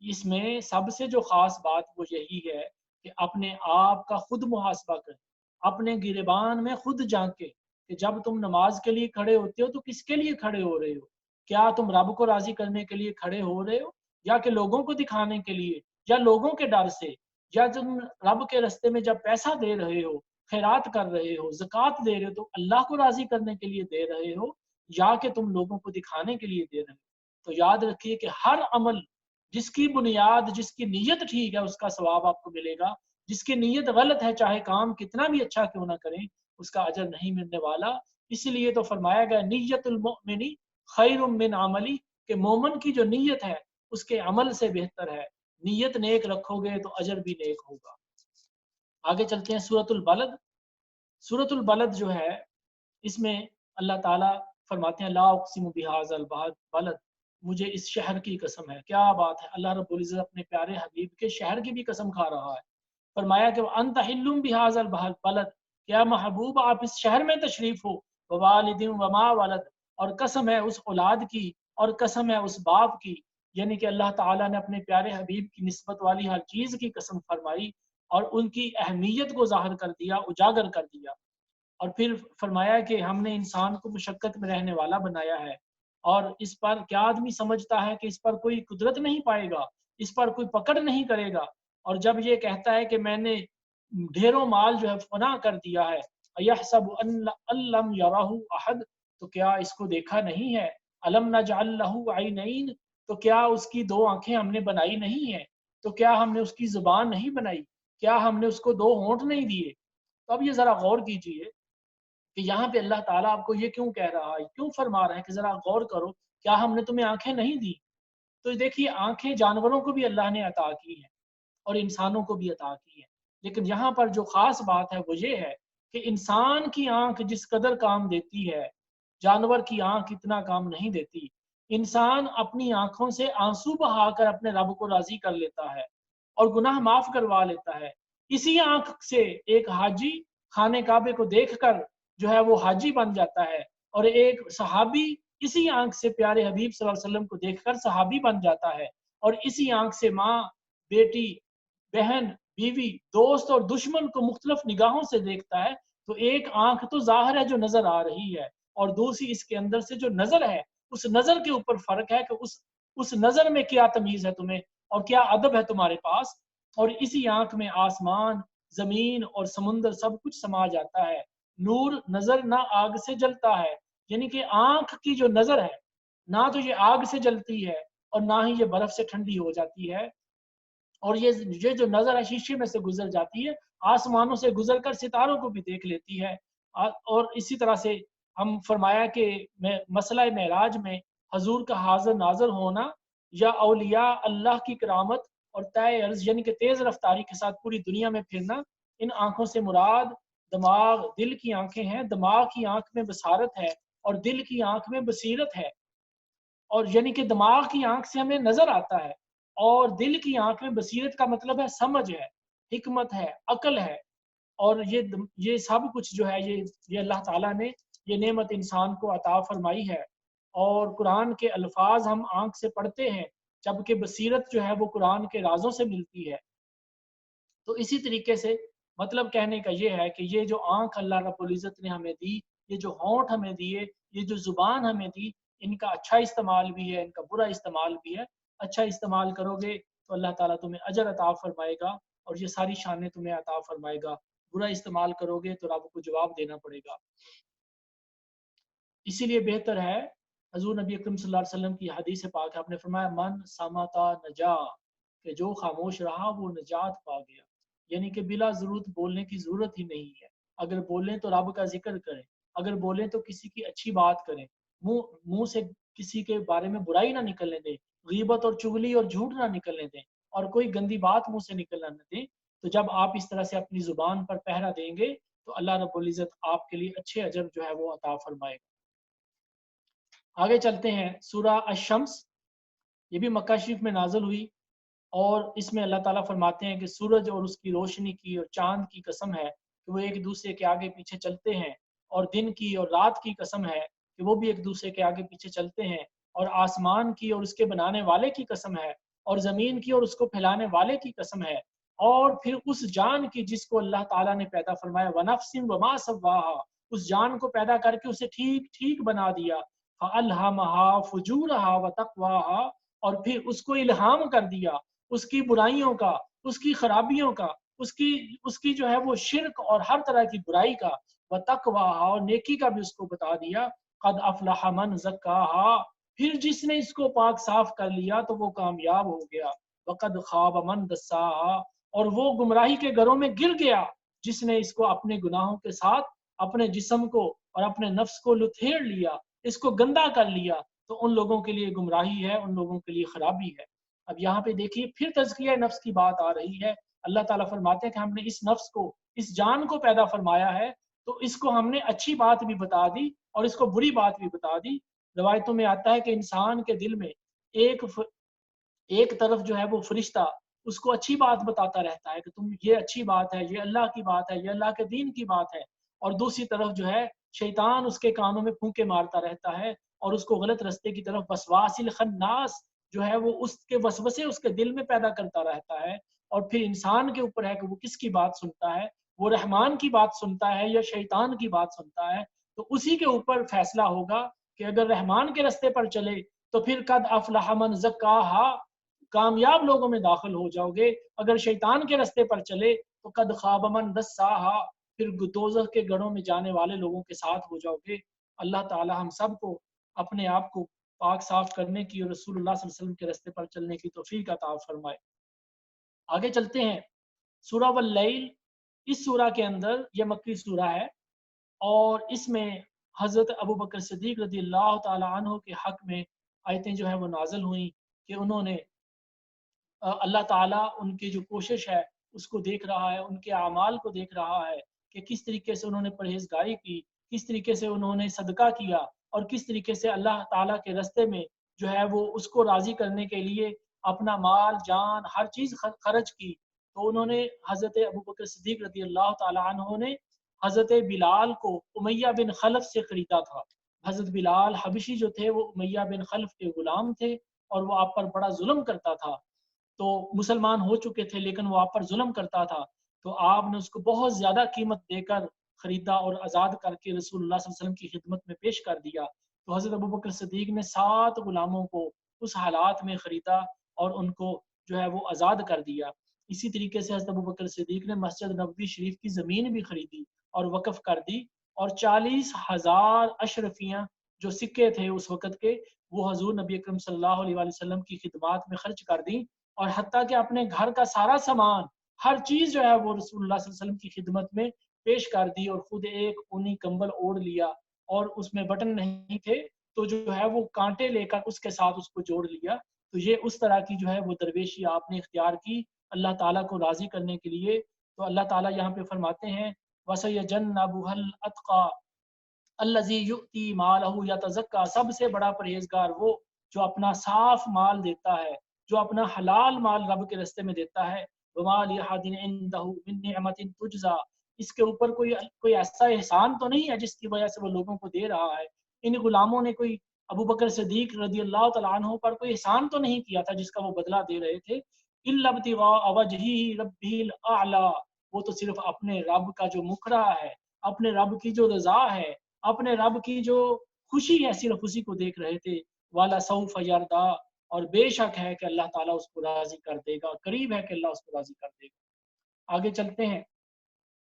اس میں سب سے جو خاص بات وہ یہی ہے کہ اپنے آپ کا خود محاسبہ کریں, اپنے گریبان میں خود جھانکیں کہ جب تم نماز کے لیے کھڑے ہوتے ہو تو کس کے لیے کھڑے ہو رہے ہو, کیا تم رب کو راضی کرنے کے لیے کھڑے ہو رہے ہو یا کہ لوگوں کو دکھانے کے لیے یا لوگوں کے ڈر سے, یا تم رب کے رستے میں جب پیسہ دے رہے ہو, خیرات کر رہے ہو, زکوٰۃ دے رہے ہو تو اللہ کو راضی کرنے کے لیے دے رہے ہو یا کہ تم لوگوں کو دکھانے کے لیے دے رہے ہو. تو یاد رکھیے کہ ہر عمل جس کی بنیاد, جس کی نیت ٹھیک ہے اس کا ثواب آپ کو ملے گا, جس کی نیت غلط ہے چاہے کام کتنا بھی اچھا کیوں نہ کریں اس کا اجر نہیں ملنے والا. اس لیے تو فرمایا گیا نیت المؤمن خیر من عملی, کہ مومن کی جو نیت ہے اس کے عمل سے بہتر ہے, نیت نیک رکھو گے تو اجر بھی نیک ہوگا. آگے چلتے ہیں سورۃ البلد. سورۃ البلد جو ہے اس میں اللہ تعالیٰ فرماتے ہیں لا اقسم بہذا البلد, مجھے اس شہر کی قسم ہے. کیا بات ہے, اللہ رب العزت اپنے پیارے حبیب کے شہر کی بھی قسم کھا رہا ہے. فرمایا کہ انت حل بہذا البلد, کیا محبوب آپ اس شہر میں تشریف ہو, ووالد وما ولد, اور قسم ہے اس اولاد کی اور قسم ہے اس باپ کی, یعنی کہ اللہ تعالیٰ نے اپنے پیارے حبیب کی نسبت والی ہر چیز کی قسم فرمائی اور ان کی اہمیت کو ظاہر کر دیا, اجاگر کر دیا. اور پھر فرمایا کہ ہم نے انسان کو مشقت میں رہنے والا بنایا ہے, اور اس پر کیا آدمی سمجھتا ہے کہ اس پر کوئی قدرت نہیں پائے گا, اس پر کوئی پکڑ نہیں کرے گا. اور جب یہ کہتا ہے کہ میں نے ڈھیروں مال جو ہے فنا کر دیا ہے, یحسب ان لم یرہ احد, تو کیا اس کو دیکھا نہیں ہے, الم نجعل لہ عینین, تو کیا اس کی دو آنکھیں ہم نے بنائی نہیں ہیں, تو کیا ہم نے اس کی زبان نہیں بنائی, کیا ہم نے اس کو دو ہونٹ نہیں دیے. تو اب یہ ذرا غور کیجئے کہ یہاں پہ اللہ تعالیٰ آپ کو یہ کیوں کہہ رہا ہے, کیوں فرما رہا ہے کہ ذرا غور کرو, کیا ہم نے تمہیں آنکھیں نہیں دی. تو دیکھیے آنکھیں جانوروں کو بھی اللہ نے عطا کی ہیں اور انسانوں کو بھی عطا کی ہے, لیکن یہاں پر جو خاص بات ہے وہ یہ ہے کہ انسان کی آنکھ جس قدر کام دیتی ہے جانور کی آنکھ اتنا کام نہیں دیتی. انسان اپنی آنکھوں سے آنسو بہا کر اپنے رب کو راضی کر لیتا ہے اور گناہ معاف کروا لیتا ہے. اسی آنکھ سے ایک حاجی خانہ کعبے کو دیکھ کر جو ہے وہ حاجی بن جاتا ہے, اور ایک صحابی اسی آنکھ سے پیارے حبیب صلی اللہ علیہ وسلم کو دیکھ کر صحابی بن جاتا ہے, اور اسی آنکھ سے ماں, بیٹی, بہن, بیوی, دوست اور دشمن کو مختلف نگاہوں سے دیکھتا ہے. تو ایک آنکھ تو ظاہر ہے جو نظر آ رہی ہے, اور دوسری اس کے اندر سے جو نظر ہے, اس نظر کے اوپر فرق ہے کہ اس نظر میں کیا تمیز ہے تمہیں اور کیا ادب ہے تمہارے پاس. اور اسی آنکھ میں آسمان, زمین اور سمندر سب کچھ سما جاتا ہے. نور نظر نہ آگ سے جلتا ہے, یعنی کہ آنکھ کی جو نظر ہے نہ تو یہ آگ سے جلتی ہے اور نہ ہی یہ برف سے ٹھنڈی ہو جاتی ہے, اور یہ جو نظر ہے شیشے میں سے گزر جاتی ہے, آسمانوں سے گزر کر ستاروں کو بھی دیکھ لیتی ہے. اور اسی طرح سے ہم فرمایا کہ مسئلہ معراج میں حضور کا حاضر ناظر ہونا یا اولیاء اللہ کی کرامت اور طے عرض یعنی کہ تیز رفتاری کے ساتھ پوری دنیا میں پھرنا, ان آنکھوں سے مراد دماغ, دل کی آنکھیں ہیں. دماغ کی آنکھ میں بصارت ہے اور دل کی آنکھ میں بصیرت ہے, اور یعنی کہ دماغ کی آنکھ سے ہمیں نظر آتا ہے اور دل کی آنکھ میں بصیرت کا مطلب ہے سمجھ ہے, حکمت ہے, عقل ہے. اور یہ سب کچھ جو ہے یہ اللہ تعالیٰ نے یہ نعمت انسان کو عطا فرمائی ہے. اور قرآن کے الفاظ ہم آنکھ سے پڑھتے ہیں جبکہ بصیرت جو ہے وہ قرآن کے رازوں سے ملتی ہے. تو اسی طریقے سے مطلب کہنے کا یہ ہے کہ یہ جو آنکھ اللہ رب العزت نے ہمیں دی, یہ جو ہونٹ ہمیں دیے, یہ جو زبان ہمیں دی, ان کا اچھا استعمال بھی ہے, ان کا برا استعمال بھی ہے. اچھا استعمال کرو گے تو اللہ تعالیٰ تمہیں اجر عطا فرمائے گا اور یہ ساری شانیں تمہیں عطا فرمائے گا. برا استعمال کرو گے تو رب کو جواب دینا پڑے گا. اسی لیے بہتر ہے, حضور نبی اکرم صلی اللہ علیہ وسلم کی حدیث پاک ہے, آپ نے فرمایا من سمتا نجا, کہ جو خاموش رہا وہ نجات پا گیا. یعنی کہ بلا ضرورت بولنے کی ضرورت ہی نہیں ہے. اگر بولیں تو رب کا ذکر کریں, اگر بولیں تو کسی کی اچھی بات کریں, منہ سے کسی کے بارے میں برائی نہ نکلنے دیں, غیبت اور چغلی اور جھوٹ نہ نکلنے دیں, اور کوئی گندی بات منہ سے نکلنا نہ دیں. تو جب آپ اس طرح سے اپنی زبان پر پہرا دیں گے تو اللہ رب العزت آپ کے لیے اچھے اجر جو ہے وہ عطا فرمائے گا۔ آگے چلتے ہیں، سورہ الشمس، یہ بھی مکہ شریف میں نازل ہوئی، اور اس میں اللہ تعالیٰ فرماتے ہیں کہ سورج اور اس کی روشنی کی اور چاند کی قسم ہے کہ وہ ایک دوسرے کے آگے پیچھے چلتے ہیں، اور دن کی اور رات کی قسم ہے کہ وہ بھی ایک دوسرے کے آگے پیچھے چلتے ہیں، اور آسمان کی اور اس کے بنانے والے کی قسم ہے، اور زمین کی اور اس کو پھیلانے والے کی قسم ہے، اور پھر اس جان کی جس کو اللہ تعالیٰ نے پیدا فرمایا، وَنَفْسٍ وَمَا سَوَّاهَا، اس جان کو پیدا کر کے اسے ٹھیک ٹھیک بنا دیا، فَأَلْهَمَهَا فُجُورَهَا وَتَقْوَاهَا، اور پھر اس کو الہام کر دیا اس کی برائیوں کا، اس کی خرابیوں کا، اس کی جو ہے وہ شرک اور ہر طرح کی برائی کا، وَتَقْوَاهَا، اور نیکی کا بھی اس کو بتا دیا، قَدْ أَفْلَحَ مَنْ زَكَّاهَا، پھر جس نے اس کو پاک صاف کر لیا تو وہ کامیاب ہو گیا، وَقَدْ خَابَ مَنْ دَسَّاهَا، اور وہ گمراہی کے گھروں میں گر گیا جس نے اس کو اپنے گناہوں کے ساتھ اپنے جسم کو اور اپنے نفس کو لتھیڑ لیا، اس کو گندا کر لیا، تو ان لوگوں کے لیے گمراہی ہے، ان لوگوں کے لیے خرابی ہے۔ اب یہاں پہ دیکھیے پھر تزکیہ نفس کی بات آ رہی ہے، اللہ تعالیٰ فرماتے ہیں کہ ہم نے اس نفس کو، اس جان کو پیدا فرمایا ہے، تو اس کو ہم نے اچھی بات بھی بتا دی اور اس کو بری بات بھی بتا دی۔ روایتوں میں آتا ہے کہ انسان کے دل میں ایک طرف جو ہے وہ فرشتہ اس کو اچھی بات بتاتا رہتا ہے کہ تم یہ اچھی بات ہے، یہ اللہ کی بات ہے، یہ اللہ کے دین کی بات ہے، اور دوسری طرف جو ہے شیطان اس کے کانوں میں پھونکے مارتا رہتا ہے اور اس کو غلط رستے کی طرف وسواس الخناس جو ہے وہ اس کے وسوسے اس کے دل میں پیدا کرتا رہتا ہے، اور پھر انسان کے اوپر ہے کہ وہ کس کی بات سنتا ہے، وہ رحمان کی بات سنتا ہے یا شیطان کی بات سنتا ہے، تو اسی کے اوپر فیصلہ ہوگا کہ اگر رحمان کے رستے پر چلے تو پھر قد افلح من زکاہا، کامیاب لوگوں میں داخل ہو جاؤ گے، اگر شیطان کے رستے پر چلے تو قد خاب من دساہا، پھر دوزخ کے گڑھوں میں جانے والے لوگوں کے ساتھ ہو جاؤ گے۔ اللہ تعالی ہم سب کو اپنے آپ کو پاک صاف کرنے کی اور رسول اللہ صلی اللہ علیہ وسلم کے رستے پر چلنے کی توفیق عطا فرمائے۔ آگے چلتے ہیں، سورہ واللیل، اس سورہ کے اندر، یہ مکی سورہ ہے، اور اس میں حضرت ابوبکر صدیق رضی اللہ تعالی عنہ کے حق میں آیتیں جو ہیں وہ نازل ہوئیں کہ انہوں نے اللہ تعالیٰ ان کی جو کوشش ہے اس کو دیکھ رہا ہے، ان کے اعمال کو دیکھ رہا ہے کہ کس طریقے سے انہوں نے پرہیزگاری کی، کس طریقے سے انہوں نے صدقہ کیا، اور کس طریقے سے اللہ تعالیٰ کے رستے میں جو ہے وہ اس کو راضی کرنے کے لیے اپنا مال جان ہر چیز خرچ کی۔ تو انہوں نے حضرت ابوبکر صدیق رضی اللہ تعالیٰ عنہ نے حضرت بلال کو امیہ بن خلف سے خریدا تھا۔ حضرت بلال حبشی جو تھے وہ امیہ بن خلف کے غلام تھے، اور وہ آپ پر بڑا ظلم کرتا تھا، تو مسلمان ہو چکے تھے لیکن وہ آپ پر ظلم کرتا تھا، تو آپ نے اس کو بہت زیادہ قیمت دے کر خریدا اور آزاد کر کے رسول اللہ صلی اللہ علیہ وسلم کی خدمت میں پیش کر دیا۔ تو حضرت ابوبکر صدیق نے 7 غلاموں کو اس حالات میں خریدا اور ان کو جو ہے وہ آزاد کر دیا۔ اسی طریقے سے حضرت ابوبکر صدیق نے مسجد نبوی شریف کی زمین بھی خریدی اور وقف کر دی، اور 40,000 اشرفیاں جو سکے تھے اس وقت کے، وہ حضور نبی اکرم صلی اللہ علیہ وسلم کی خدمات میں خرچ کر دیں، اور حتیٰ کہ اپنے گھر کا سارا سامان، ہر چیز جو ہے وہ رسول اللہ صلی اللہ علیہ وسلم کی خدمت میں پیش کر دی، اور خود ایک اونی کمبل اوڑھ لیا، اور اس میں بٹن نہیں تھے تو جو ہے وہ کانٹے لے کر اس کے ساتھ اس کو جوڑ لیا۔ تو یہ اس طرح کی جو ہے وہ درویشی آپ نے اختیار کی اللہ تعالیٰ کو راضی کرنے کے لیے۔ تو اللہ تعالیٰ یہاں پہ فرماتے ہیں وَسَيَجَنَّبُهَا الْأَتْقَى الَّذِي يُؤْتِي مَالَهُ يَتَزَكَّى، سب سے بڑا پرہیزگار وہ جو اپنا صاف مال دیتا ہے، جو اپنا حلال مال رب کے رستے میں دیتا ہے۔ وَمَا لِأَحَدٍ عِندَهُ مِن نِّعْمَةٍ تُجْزَى، اس کے اوپر کوئی ایسا احسان تو نہیں ہے جس کی وجہ سے وہ لوگوں کو دے رہا ہے۔ ان غلاموں نے کوئی ابوبکر صدیق رضی اللہ تعالیٰ عنہ پر کوئی احسان تو نہیں کیا تھا جس کا وہ بدلہ دے رہے تھے۔ إِلَّا ابْتِغَاءَ وَجْهِ رَبِّهِ الْأَعْلَى، وہ تو صرف اپنے رب کا جو مکرہ ہے، اپنے رب کی جو رضا ہے، اپنے رب کی جو خوشی ہے، صرف اسی کو دیکھ رہے تھے۔ وَلَسَوْفَ يَرْضَىٰ، اور بے شک ہے کہ اللہ تعالیٰ اس کو راضی کر دے گا، قریب ہے کہ اللہ اس کو راضی کر دے گا۔ آگے چلتے ہیں،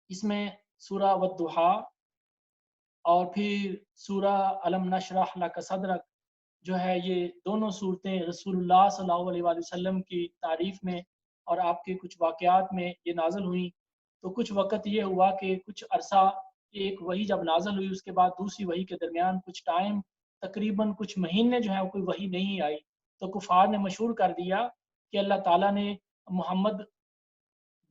اس میں سورہ والضحیٰ اور پھر سورہ الم نشرح لک صدرک جو ہے، یہ دونوں صورتیں رسول اللہ صلی اللہ علیہ وآلہ وسلم کی تعریف میں اور آپ کے کچھ واقعات میں یہ نازل ہوئیں۔ تو کچھ وقت یہ ہوا کہ کچھ عرصہ ایک وحی جب نازل ہوئی، اس کے بعد دوسری وحی کے درمیان کچھ ٹائم، تقریباً کچھ مہینے جو ہے کوئی وحی نہیں آئی، تو کفار نے مشہور کر دیا کہ اللہ تعالیٰ نے محمد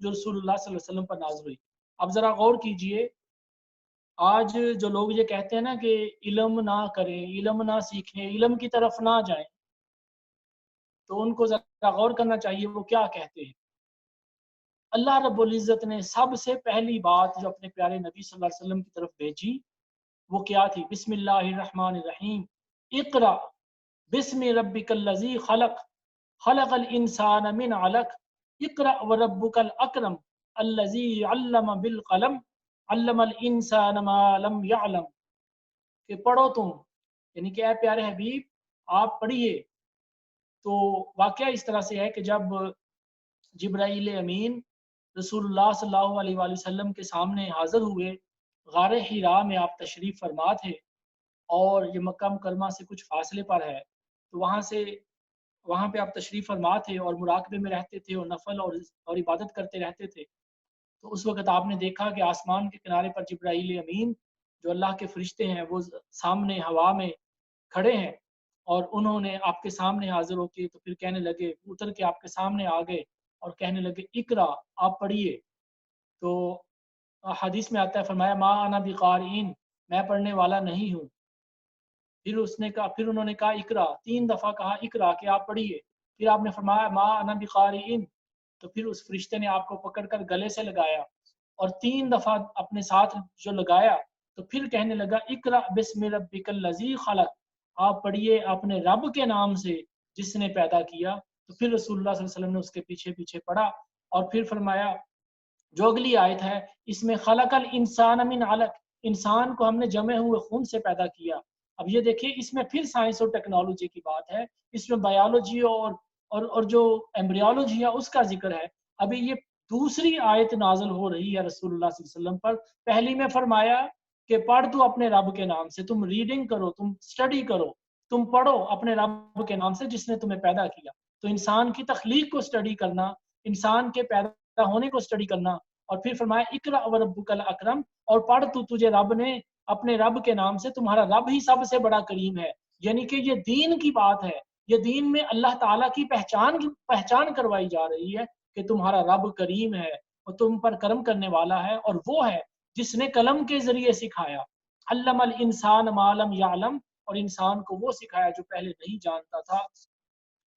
جو رسول اللہ صلی اللہ علیہ وسلم پر نازل ہوئی۔ اب ذرا غور کیجئے، آج جو لوگ یہ کہتے ہیں نا کہ علم نہ کریں، علم نہ سیکھیں، علم کی طرف نہ جائیں، تو ان کو ذرا غور کرنا چاہیے وہ کیا کہتے ہیں۔ اللہ رب العزت نے سب سے پہلی بات جو اپنے پیارے نبی صلی اللہ علیہ وسلم کی طرف بھیجی وہ کیا تھی؟ بسم اللہ الرحمن الرحیم، اقرا بسم ربک الذی خلق، خلق الانسان من علق، اقرا وربک الاکرم الذی علم بالقلم، علم الانسان ما لم یعلم، کہ پڑھو تم، یعنی کہ اے پیارے حبیب آپ پڑھیے۔ تو واقعہ اس طرح سے ہے کہ جب جبرائیل امین رسول اللہ صلی اللہ علیہ وآلہ وسلم کے سامنے حاضر ہوئے، غار حرا میں آپ تشریف فرما تھے، اور یہ مکہ مکرمہ سے کچھ فاصلے پر ہے، تو وہاں پہ آپ تشریف فرما تھے اور مراقبے میں رہتے تھے اور نفل اور عبادت کرتے رہتے تھے۔ تو اس وقت آپ نے دیکھا کہ آسمان کے کنارے پر جبرائیل امین جو اللہ کے فرشتے ہیں وہ سامنے ہوا میں کھڑے ہیں، اور انہوں نے آپ کے سامنے حاضر ہو کے تو پھر کہنے لگے، اتر کے آپ کے سامنے آ گئے اور کہنے لگے اقرا، آپ پڑھیے۔ تو حدیث میں آتا ہے، فرمایا ما انا بقارئین، میں پڑھنے والا نہیں ہوں۔ پھر انہوں نے کہا اقرا، 3 دفعہ کہا اقرا کہ آپ پڑھیے۔ پھر آپ نے فرمایا ما انا بقارئین، تو پھر اس فرشتے نے آپ کو پکڑ کر گلے سے لگایا اور 3 دفعہ اپنے ساتھ جو لگایا، تو پھر کہنے لگا اقرا بسم ربک الذی خلق، آپ پڑھیے اپنے رب کے نام سے جس نے پیدا کیا۔ تو پھر رسول اللہ صلی اللہ علیہ وسلم نے اس کے پیچھے پیچھے پڑھا، اور پھر فرمایا جو اگلی آیت ہے اس میں خلق الانسان من علق، انسان کو ہم نے جمے ہوئے خون سے پیدا کیا۔ اب یہ دیکھیں اس میں پھر سائنس اور ٹیکنالوجی کی بات ہے، اس میں بایولوجی اور جو ایمبریولوجی ہے اس کا ذکر ہے۔ ابھی یہ دوسری آیت نازل ہو رہی ہے رسول اللہ صلی اللہ علیہ وسلم پر۔ پہلی میں فرمایا کہ پڑھ تو اپنے رب کے نام سے، تم ریڈنگ کرو، تم سٹڈی کرو، تم پڑھو اپنے رب کے نام سے جس نے تمہیں پیدا کیا۔ تو انسان کی تخلیق کو سٹڈی کرنا، انسان کے پیدا ہونے کو سٹڈی کرنا، اور پھر فرمایا اقرا وربک الاکرم، اور پڑھ تو تجھے رب نے اپنے رب کے نام سے، تمہارا رب ہی سب سے بڑا کریم ہے۔ یعنی کہ یہ دین کی بات ہے، یہ دین میں اللہ تعالیٰ کی پہچان کروائی جا رہی ہے کہ تمہارا رب کریم ہے اور تم پر کرم کرنے والا ہے، اور وہ ہے جس نے قلم کے ذریعے سکھایا، علم الانسان ما لم یعلم، اور انسان کو وہ سکھایا جو پہلے نہیں جانتا تھا۔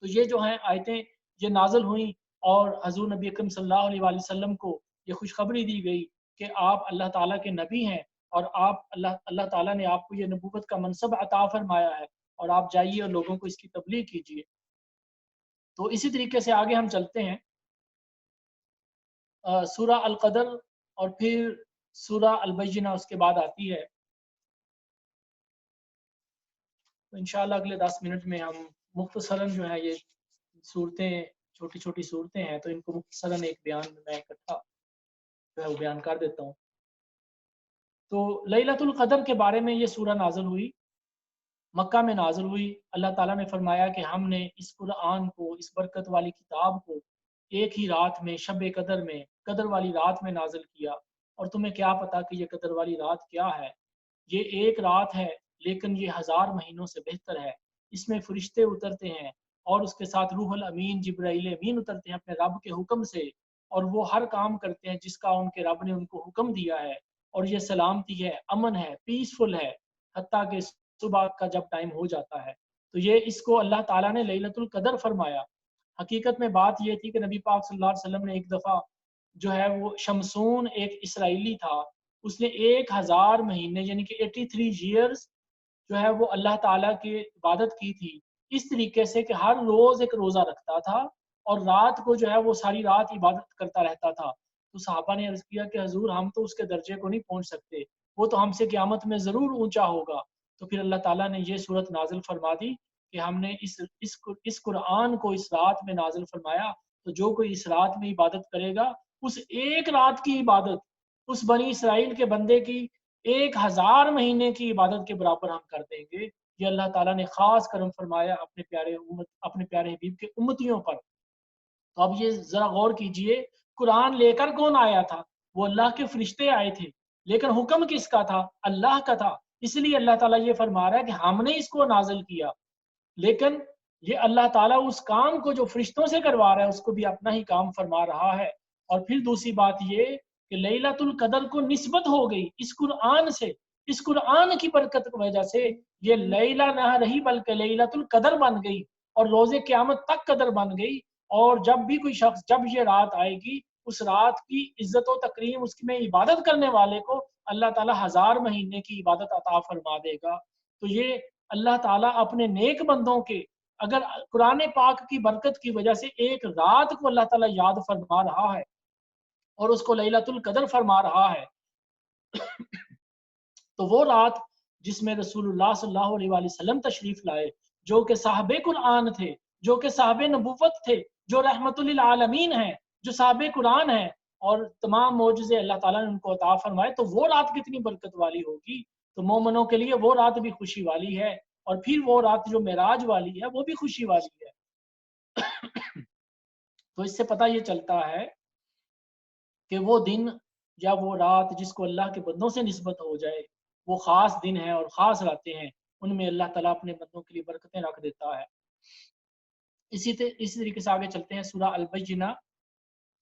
تو یہ جو ہیں آیتیں یہ نازل ہوئیں، اور حضور نبی اکرم صلی اللہ علیہ وآلہ وسلم کو یہ خوشخبری دی گئی کہ آپ اللہ تعالیٰ کے نبی ہیں، اور اللہ تعالیٰ نے آپ کو یہ نبوت کا منصب عطا فرمایا ہے، اور آپ جائیے اور لوگوں کو اس کی تبلیغ کیجیے۔ تو اسی طریقے سے آگے ہم چلتے ہیں، سورہ القدر اور پھر سورہ البینہ اس کے بعد آتی ہے۔ تو انشاءاللہ اگلے 10 منٹ میں ہم مختصراً جو ہے یہ صورتیں، چھوٹی چھوٹی صورتیں ہیں، تو ان کو مختصراً ایک بیان میں اکٹھا جو ہے وہ بیان کر دیتا ہوں۔ تو لیلۃ القدر کے بارے میں یہ سورہ نازل ہوئی، مکہ میں نازل ہوئی۔ اللہ تعالیٰ نے فرمایا کہ ہم نے اس قرآن کو، اس برکت والی کتاب کو ایک ہی رات میں، شب قدر میں، قدر والی رات میں نازل کیا، اور تمہیں کیا پتا کہ یہ قدر والی رات کیا ہے؟ یہ ایک رات ہے لیکن یہ 1000 مہینوں سے بہتر ہے۔ اس میں فرشتے اترتے ہیں، اور اس کے ساتھ روح الامین جبرائیل امین اترتے ہیں اپنے رب کے حکم سے، اور وہ ہر کام کرتے ہیں جس کا ان کے رب نے ان کو حکم دیا ہے، اور یہ سلامتی ہے، امن ہے، پیسفل ہے، حتیٰ کہ صبح کا جب ٹائم ہو جاتا ہے۔ تو یہ اس کو اللہ تعالیٰ نے لیلۃ القدر فرمایا۔ حقیقت میں بات یہ تھی کہ نبی پاک صلی اللہ علیہ وسلم نے ایک دفعہ جو ہے وہ شمسون ایک اسرائیلی تھا، اس نے 1000 مہینے یعنی کہ 83 ایئرز جو ہے وہ اللہ تعالیٰ کی عبادت کی تھی، اس طریقے سے کہ ہر روز ایک روزہ رکھتا تھا، اور رات کو جو ہے وہ ساری رات عبادت کرتا رہتا تھا۔ تو صحابہ نے عرض کیا کہ حضور ہم تو اس کے درجے کو نہیں پہنچ سکتے، وہ تو ہم سے قیامت میں ضرور اونچا ہوگا۔ تو پھر اللہ تعالیٰ نے یہ صورت نازل فرما دی کہ ہم نے اس قرآن کو اس رات میں نازل فرمایا، تو جو کوئی اس رات میں عبادت کرے گا، اس ایک رات کی عبادت اس بنی اسرائیل کے بندے کی 1000 مہینے کی عبادت کے برابر ہم کر دیں گے۔ یہ اللہ تعالیٰ نے خاص کرم فرمایا اپنے پیارے حبیب کے امتیوں پر۔ تو اب یہ ذرا غور کیجئے، قرآن لے کر کون آیا تھا؟ وہ اللہ کے فرشتے آئے تھے، لیکن حکم کس کا تھا؟ اللہ کا تھا۔ اس لیے اللہ تعالیٰ یہ فرما رہا ہے کہ ہم نے اس کو نازل کیا، لیکن یہ اللہ تعالیٰ اس کام کو جو فرشتوں سے کروا رہا ہے اس کو بھی اپنا ہی کام فرما رہا ہے، اور پھر دوسری بات یہ کہ لیلۃ القدر کو نسبت ہو گئی اس قرآن سے، اس قرآن کی برکت کی وجہ سے یہ لیلہ نہ رہی بلکہ لیلۃ القدر بن گئی اور روز قیامت تک قدر بن گئی۔ اور جب بھی کوئی شخص جب یہ رات آئے گی اس رات کی عزت و تکریم اس میں عبادت کرنے والے کو اللہ تعالیٰ 1000 مہینے کی عبادت عطا فرما دے گا۔ تو یہ اللہ تعالیٰ اپنے نیک بندوں کے اگر قرآن پاک کی برکت کی وجہ سے ایک رات کو اللہ تعالیٰ یاد فرما رہا ہے اور اس کو لیلۃ القدر فرما رہا ہے تو وہ رات جس میں رسول اللہ صلی اللہ علیہ وآلہ وسلم تشریف لائے، جو کہ صاحب قرآن تھے، جو کہ صاحب نبوت تھے، جو رحمت للعالمین ہیں، جو صاحب قرآن ہیں اور تمام معجزے اللہ تعالیٰ نے ان کو عطا فرمائے، تو وہ رات کتنی برکت والی ہوگی۔ تو مومنوں کے لیے وہ رات بھی خوشی والی ہے، اور پھر وہ رات جو معراج والی ہے وہ بھی خوشی والی ہے۔ تو اس سے پتہ یہ چلتا ہے کہ وہ دن یا وہ رات جس کو اللہ کے بندوں سے نسبت ہو جائے وہ خاص دن ہے اور خاص راتیں ہیں، ان میں اللہ تعالیٰ اپنے بندوں کے لیے برکتیں رکھ دیتا ہے۔ اسی طریقے سے آگے چلتے ہیں سورہ البینہ۔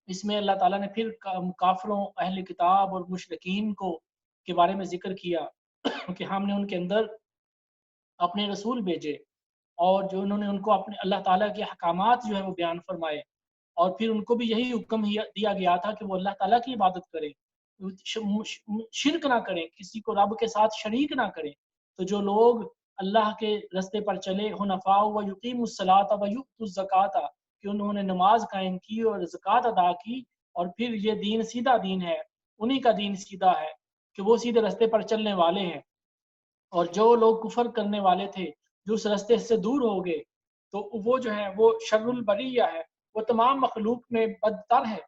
اس میں اللہ تعالیٰ نے پھر کافروں، اہل کتاب اور مشرکین کو کے بارے میں ذکر کیا کہ ہم نے ان کے اندر اپنے رسول بھیجے اور جو انہوں نے ان کو اپنے اللہ تعالیٰ کے احکامات جو ہے وہ بیان فرمائے، اور پھر ان کو بھی یہی حکم دیا گیا تھا کہ وہ اللہ تعالیٰ کی عبادت کریں، شرک نہ کریں، کسی کو رب کے ساتھ شریک نہ کریں۔ تو جو لوگ اللہ کے رستے پر چلے، حنفاء و یقیموا الصلاۃ و یؤتوا الزکاۃ، کہ انہوں نے نماز قائم کی اور زکوٰۃ ادا کی، اور پھر یہ دین سیدھا دین ہے، انہی کا دین سیدھا ہے کہ وہ سیدھے رستے پر چلنے والے ہیں۔ اور جو لوگ کفر کرنے والے تھے، جو اس رستے سے دور ہو گئے، تو وہ جو ہے وہ شر البریہ ہے، وہ تمام مخلوق میں بدتر ہے،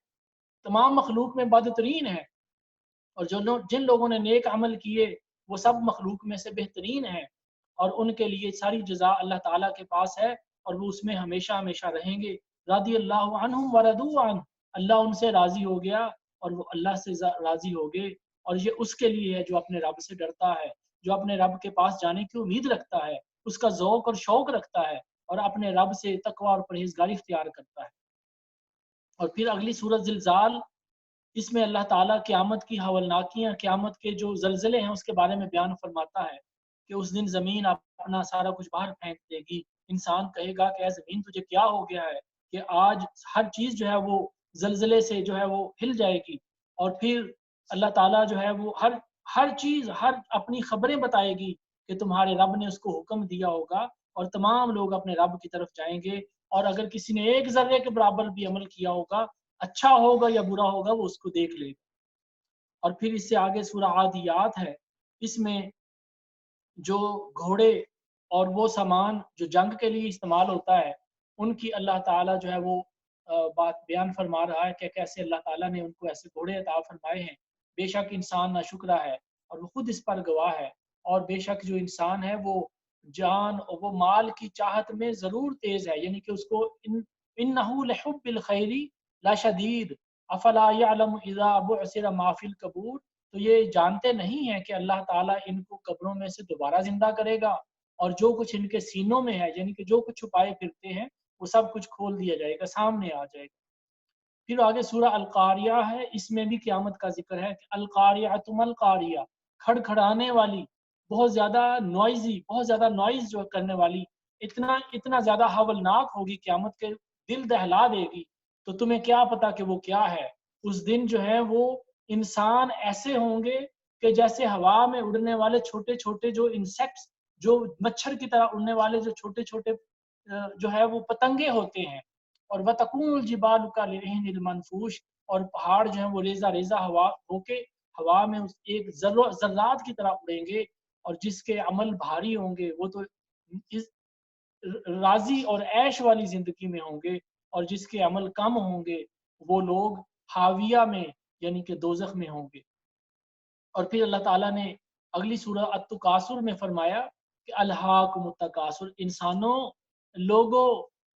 تمام مخلوق میں بدترین ہے، اور جن لوگوں نے نیک عمل کیے وہ سب مخلوق میں سے بہترین ہیں، اور ان کے لیے ساری جزا اللہ تعالیٰ کے پاس ہے اور وہ اس میں ہمیشہ ہمیشہ رہیں گے۔ رضی اللہ عنہم ورضوا عنہ، اللہ ان سے راضی ہو گیا اور وہ اللہ سے راضی ہو گئے، اور یہ اس کے لیے ہے جو اپنے رب سے ڈرتا ہے، جو اپنے رب کے پاس جانے کی امید رکھتا ہے، اس کا ذوق اور شوق رکھتا ہے اور اپنے رب سے تقوی اور پرہیزگاری اختیار کرتا ہے۔ اور پھر اگلی سورت زلزال، اس میں اللہ تعالیٰ قیامت کی ہولناکیاں، قیامت کے جو زلزلے ہیں اس کے بارے میں بیان فرماتا ہے کہ اس دن زمین اپنا سارا کچھ باہر پھینک دے گی، انسان کہے گا کہ اے زمین تجھے کیا ہو گیا ہے کہ آج ہر چیز جو ہے وہ زلزلے سے جو ہے وہ ہل جائے گی، اور پھر اللہ تعالیٰ جو ہے وہ ہر چیز اپنی خبریں بتائے گی کہ تمہارے رب نے اس کو حکم دیا ہوگا، اور تمام لوگ اپنے رب کی طرف جائیں گے، اور اگر کسی نے ایک ذرے کے برابر بھی عمل کیا ہوگا، اچھا ہوگا یا برا ہوگا، وہ اس کو دیکھ لے گا۔ اور پھر اس سے آگے سورہ عادیات ہے، اس میں جو گھوڑے اور وہ سامان جو جنگ کے لیے استعمال ہوتا ہے ان کی اللہ تعالیٰ جو ہے وہ بات بیان فرما رہا ہے کہ کیسے اللہ تعالیٰ نے ان کو ایسے گھوڑے عطا فرمائے ہیں۔ بے شک انسان ناشکرا ہے اور وہ خود اس پر گواہ ہے، اور بے شک جو انسان ہے وہ جان اور وہ مال کی چاہت میں ضرور تیز ہے، یعنی کہ اس کو انہو لحب الخیر لشدید افلا یعلم اذا بعثر ما فی القبور، تو یہ جانتے نہیں ہیں کہ اللہ تعالیٰ ان کو قبروں میں سے دوبارہ زندہ کرے گا، اور جو کچھ ان کے سینوں میں ہے، یعنی کہ جو کچھ چھپائے پھرتے ہیں وہ سب کچھ کھول دیا جائے گا، سامنے آ جائے گا۔ پھر آگے سورہ القاریہ ہے، اس میں بھی قیامت کا ذکر ہے کہ القاریہ تم القاریہ، کھڑکھڑانے والی، بہت زیادہ نوائزی، بہت زیادہ نوائز جو کرنے والی، اتنا زیادہ ہولناک ہوگی قیامت کے، دل دہلا دے گی۔ تو تمہیں کیا پتا کہ وہ کیا ہے؟ اس دن جو ہے وہ انسان ایسے ہوں گے کہ جیسے ہوا میں اڑنے والے چھوٹے چھوٹے جو انسیکٹس، جو مچھر کی طرح اڑنے والے جو چھوٹے چھوٹے جو ہے وہ پتنگے ہوتے ہیں، اور وَتَكُونُ الْجِبَالُ كَالْعِهْنِ الْمَنْفُوشِ، اور پہاڑ جو ہیں وہ ریزہ ریزہ ہوا ہو کے ہوا میں ایک ذرات کی طرح اڑیں گے، اور جس کے عمل بھاری ہوں گے وہ تو راضی اور عیش والی زندگی میں ہوں گے، اور جس کے عمل کم ہوں گے وہ لوگ حاویہ میں یعنی کہ دوزخ میں ہوں گے۔ اور پھر اللہ تعالیٰ نے اگلی سورہ التکاثر میں فرمایا کہ الہاکم التکاثر، انسانوں، لوگوں،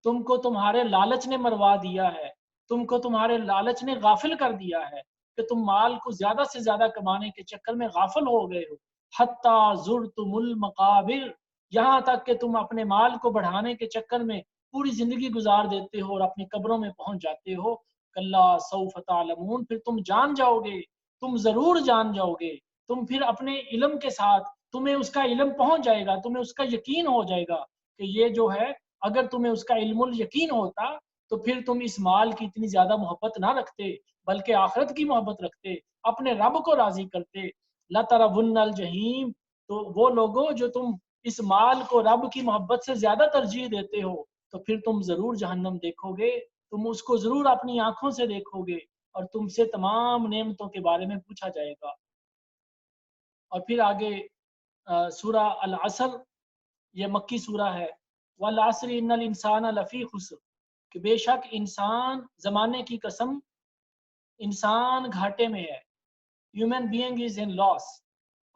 تم کو تمہارے لالچ نے مروا دیا ہے، تم کو تمہارے لالچ نے غافل کر دیا ہے کہ تم مال کو زیادہ سے زیادہ کمانے کے چکر میں غافل ہو گئے ہو، حتی زرتم المقابر، یہاں تک کہ تم اپنے مال کو بڑھانے کے چکر میں پوری زندگی گزار دیتے ہو اور اپنی قبروں میں پہنچ جاتے ہو۔ کلا سوف تعلمون، پھر تم جان جاؤ گے، تم ضرور جان جاؤ گے، تم پھر اپنے علم کے ساتھ تمہیں اس کا علم پہنچ جائے گا، تمہیں اس کا یقین ہو جائے گا کہ یہ جو ہے، اگر تمہیں اس کا علم الیقین ہوتا تو پھر تم اس مال کی اتنی زیادہ محبت نہ رکھتے، بلکہ آخرت کی محبت رکھتے، اپنے رب کو راضی کرتے۔ لَتَرَوُنَّ الْجَحِیمَ، تو وہ لوگوں جو تم اس مال کو رب کی محبت سے زیادہ ترجیح دیتے ہو، تو پھر تم ضرور جہنم دیکھو گے، تم اس کو ضرور اپنی آنکھوں سے دیکھو گے، اور تم سے تمام نعمتوں کے بارے میں پوچھا جائے گا۔ اور پھر آگے سورہ العصر، یہ مکی سورہ ہے، والعصر ان الانسان لفی خسر، کہ بے شک انسان، زمانے کی قسم، انسان گھاٹے میں ہے، ہیومن بینگ از ان لاس۔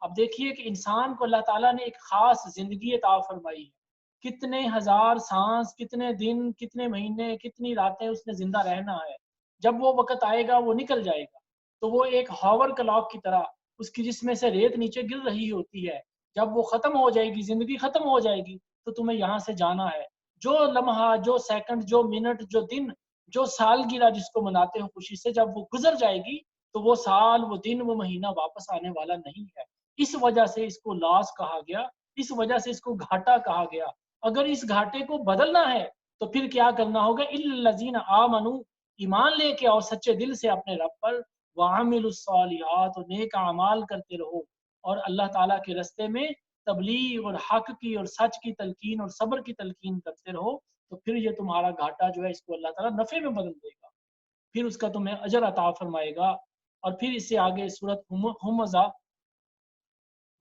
اب دیکھیے کہ انسان کو اللہ تعالیٰ نے ایک خاص زندگی عطا فرمائی ہے، کتنے ہزار سانس، کتنے دن، کتنے مہینے، کتنی راتیں اس نے زندہ رہنا ہے، جب وہ وقت آئے گا وہ نکل جائے گا، تو وہ ایک ہاور کلاک کی طرح اس کی جسم میں سے ریت نیچے گر رہی ہوتی ہے، جب وہ ختم ہو جائے گی، زندگی ختم ہو جائے گی، تو تمہیں یہاں سے جانا ہے۔ جو لمحہ، جو سیکنڈ، جو منٹ، جو دن، جو سالگرہ جس کو مناتے ہو خوشی سے، جب وہ گزر جائے گی تو وہ سال، وہ دن، وہ مہینہ واپس آنے والا نہیں ہے۔ اس وجہ سے اس کو لاس کہا گیا، اس وجہ سے اس کو گھاٹا کہا گیا۔ اگر اس گھاٹے کو بدلنا ہے تو پھر کیا کرنا ہوگا؟ الذین آمنوا، ایمان لے کے آؤ سچے دل سے اپنے رب پر، وعملوا الصالحات، اور نیک اعمال کرتے رہو، اور اللہ تعالیٰ کے رستے میں تبلیغ اور حق کی اور سچ کی تلقین اور صبر کی تلقین کرتے رہو، تو پھر یہ تمہارا گھاٹا جو ہے اس کو اللہ تعالیٰ نفع میں بدل دے گا، پھر اس کا تمہیں اجر عطا فرمائے گا۔ اور پھر اس سے آگے سورۃ ہمزہ،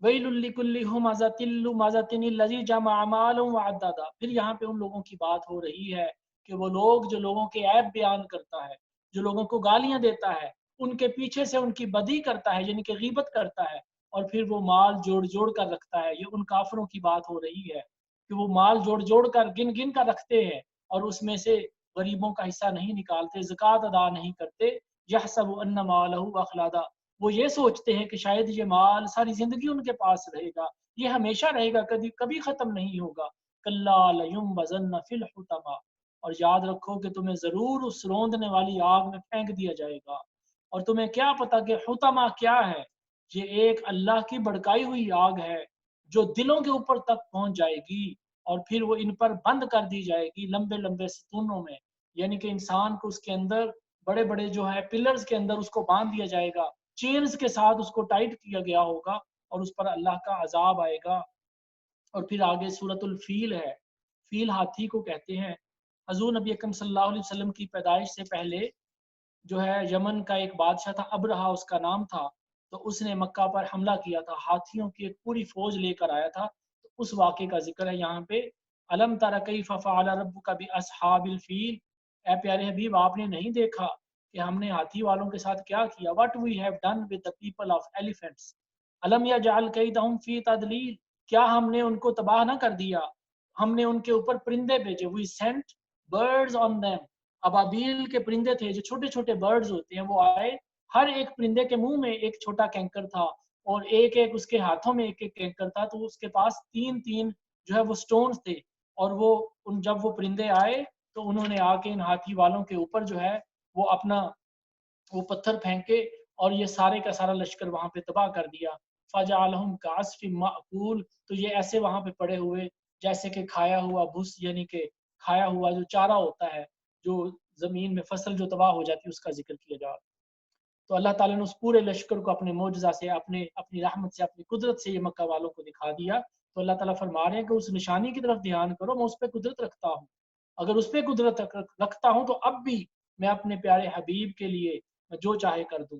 ویل لکل ہمزۃ لمزۃ الذی جمع مالا وعددا، پھر یہاں پہ ان لوگوں کی بات ہو رہی ہے کہ وہ لوگ جو لوگوں کے عیب بیان کرتا ہے، جو لوگوں کو گالیاں دیتا ہے، ان کے پیچھے سے ان کی بدی کرتا ہے، یعنی کہ غیبت کرتا ہے، اور پھر وہ مال جوڑ جوڑ کر رکھتا ہے۔ یہ ان کافروں کی بات ہو رہی ہے کہ وہ مال جوڑ جوڑ کر، گن گن کر رکھتے ہیں، اور اس میں سے غریبوں کا حصہ نہیں نکالتے، زکوٰۃ ادا نہیں کرتے۔ یحسب ان مالہ اخلدا، وہ یہ سوچتے ہیں کہ شاید یہ مال ساری زندگی ان کے پاس رہے گا، یہ ہمیشہ رہے گا، کبھی ختم نہیں ہوگا۔ کلا لینبذن فی الحطمہ، اور یاد رکھو کہ تمہیں ضرور اس روندنے والی آگ میں پھینک دیا جائے گا۔ اور تمہیں کیا پتا کہ حطمہ کیا ہے؟ یہ ایک اللہ کی بھڑکائی ہوئی آگ ہے جو دلوں کے اوپر تک پہنچ جائے گی، اور پھر وہ ان پر بند کر دی جائے گی لمبے لمبے ستونوں میں، یعنی کہ انسان کو اس کے اندر بڑے بڑے جو ہے پلرز کے اندر اس کو باندھ دیا جائے گا، چینز کے ساتھ اس کو ٹائٹ کیا گیا ہوگا، اور اس پر اللہ کا عذاب آئے گا۔ اور پھر آگے سورۃ الفیل ہے، فیل ہاتھی کو کہتے ہیں۔ حضور نبی اکرم صلی اللہ علیہ وسلم کی پیدائش سے پہلے جو ہے یمن کا ایک بادشاہ تھا، ابرہا اس کا نام تھا، تو اس نے مکہ پر حملہ کیا تھا، ہاتھیوں کی ایک پوری فوج لے کر آیا تھا، تو اس واقعے کا ذکر ہے یہاں پہ۔ الم تر کیف فعل ربک باصحاب الفیل، اے پیارے حبیب آپ نے نہیں دیکھا کہ ہم نے ہاتھی والوں کے ساتھ کیا کیا؟ what we have done with the people of elephants، الم یجعل کیدہم فی تضلیل، کیا ہم نے ان کو تباہ نہ کر دیا؟ ہم نے ان کے اوپر پرندے بھیجے، we sent birds on them، ابابیل کے پرندے تھے جو چھوٹے چھوٹے برڈز ہوتے ہیں، وہ آئے، ہر ایک پرندے کے منہ میں ایک چھوٹا کینکر تھا، اور ایک ایک اس کے ہاتھوں میں ایک ایک کینکر تھا، تو اس کے پاس تین تین جو ہے وہ سٹونز تھے، اور وہ جب وہ پرندے آئے تو انہوں نے آ کے ان ہاتھی والوں کے اوپر جو ہے وہ اپنا وہ پتھر پھینکے، اور یہ سارے کا سارا لشکر وہاں پہ تباہ کر دیا۔ فجعلہم کعصف مأکول، تو یہ ایسے وہاں پہ پڑے ہوئے جیسے کہ کھایا ہوا بھس، یعنی کہ کھایا ہوا جو چارہ ہوتا ہے، جو زمین میں فصل جو تباہ ہو جاتی ہے اس کا ذکر کیا جا رہا۔ تو اللہ تعالیٰ نے اس پورے لشکر کو اپنے معجزہ سے، اپنی رحمت سے، اپنی قدرت سے یہ مکہ والوں کو دکھا دیا۔ تو اللہ تعالیٰ فرما رہے ہیں کہ اس نشانی کی طرف دھیان کرو، میں اس پہ قدرت رکھتا ہوں، اگر اس پہ قدرت رکھتا ہوں تو اب بھی میں اپنے پیارے حبیب کے لیے میں جو چاہے کر دوں۔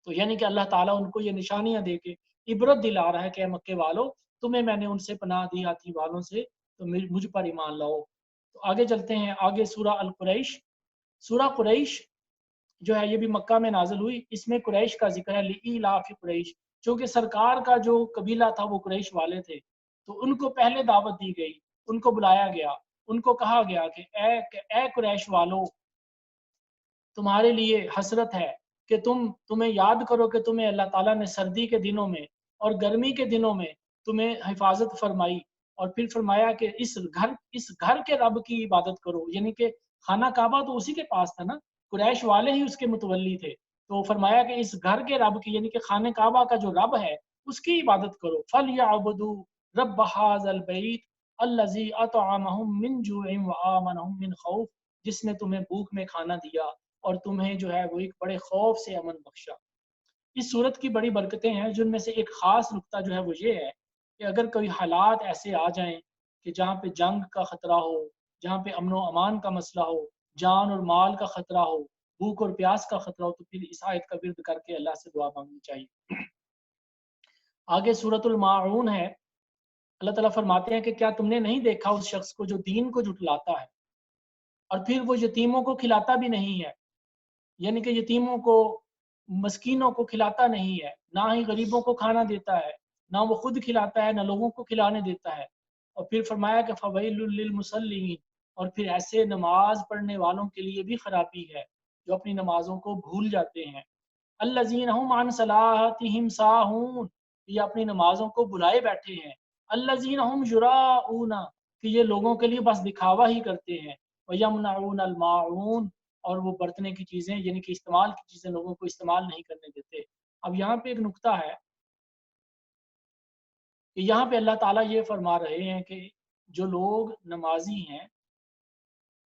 تو یعنی کہ اللہ تعالیٰ ان کو یہ نشانیاں دے کے عبرت دلا رہا ہے کہ اے مکے والو، تمہیں میں نے ان سے پناہ دی ہاتھی والوں سے، تو مجھ پر ایمان لاؤ۔ تو آگے چلتے ہیں، آگے سورہ القریش۔ سورہ قریش جو ہے یہ بھی مکہ میں نازل ہوئی، اس میں قریش کا ذکر ہے، لإیلاف قریش، چونکہ سرکار کا جو قبیلہ تھا وہ قریش والے تھے، تو ان کو پہلے دعوت دی گئی، ان کو بلایا گیا، ان کو کہا گیا کہ اے قریش والو، تمہارے لیے حسرت ہے کہ تمہیں یاد کرو کہ تمہیں اللہ تعالیٰ نے سردی کے دنوں میں اور گرمی کے دنوں میں تمہیں حفاظت فرمائی، اور پھر فرمایا کہ اس گھر کے رب کی عبادت کرو، یعنی کہ خانہ کعبہ تو اسی کے پاس تھا نا، قریش والے ہی اس کے متولی تھے، تو فرمایا کہ اس گھر کے رب کی یعنی کہ خانہ کعبہ کا جو رب ہے اس کی عبادت کرو. فَلْيَعْبُدُوا رَبَّ هَٰذَا الْبَيْتِ الَّذِي أَطْعَمَهُم مِّن جُوعٍ وَآمَنَهُم مِّن خَوْفٍ، جس نے تمہیں بھوک میں کھانا دیا اور تمہیں جو ہے وہ ایک بڑے خوف سے امن بخشا. اس صورت کی بڑی برکتیں ہیں، جن میں سے ایک خاص نقطہ جو ہے وہ یہ ہے کہ اگر کوئی حالات ایسے آ جائیں کہ جہاں پہ جنگ کا خطرہ ہو، جہاں پہ امن و امان کا مسئلہ ہو، جان اور مال کا خطرہ ہو، بھوک اور پیاس کا خطرہ ہو، تو پھر اس آیت کا ورد کر کے اللہ سے دعا مانگنی چاہیے. آگے سورۃ الماعون ہے. اللہ تعالیٰ فرماتے ہیں کہ کیا تم نے نہیں دیکھا اس شخص کو جو دین کو جھٹلاتا ہے اور پھر وہ یتیموں کو کھلاتا بھی نہیں ہے، یعنی کہ یتیموں کو، مسکینوں کو کھلاتا نہیں ہے، نہ ہی غریبوں کو کھانا دیتا ہے، نہ وہ خود کھلاتا ہے، نہ لوگوں کو کھلانے دیتا ہے. اور پھر فرمایا کہ فَوَيْلٌ لِّلْمُصَلِّينَ، اور پھر ایسے نماز پڑھنے والوں کے لیے بھی خرابی ہے جو اپنی نمازوں کو بھول جاتے ہیں. الَّذِينَ هُمْ عَنْ صَلَاتِهِمْ سَاهُونَ، یہ اپنی نمازوں کو بھلائے بیٹھے ہیں. الَّذِينَ هُمْ يُرَاءُونَ، کہ یہ لوگوں کے لیے بس دکھاوا ہی کرتے ہیں. وَيَمْنَعُونَ الْمَاعُونَ، اور وہ برتنے کی چیزیں یعنی کہ استعمال کی چیزیں لوگوں کو استعمال نہیں کرنے دیتے. اب یہاں پہ ایک نقطہ ہے کہ یہاں پہ اللہ تعالیٰ یہ فرما رہے ہیں کہ جو لوگ نمازی ہیں،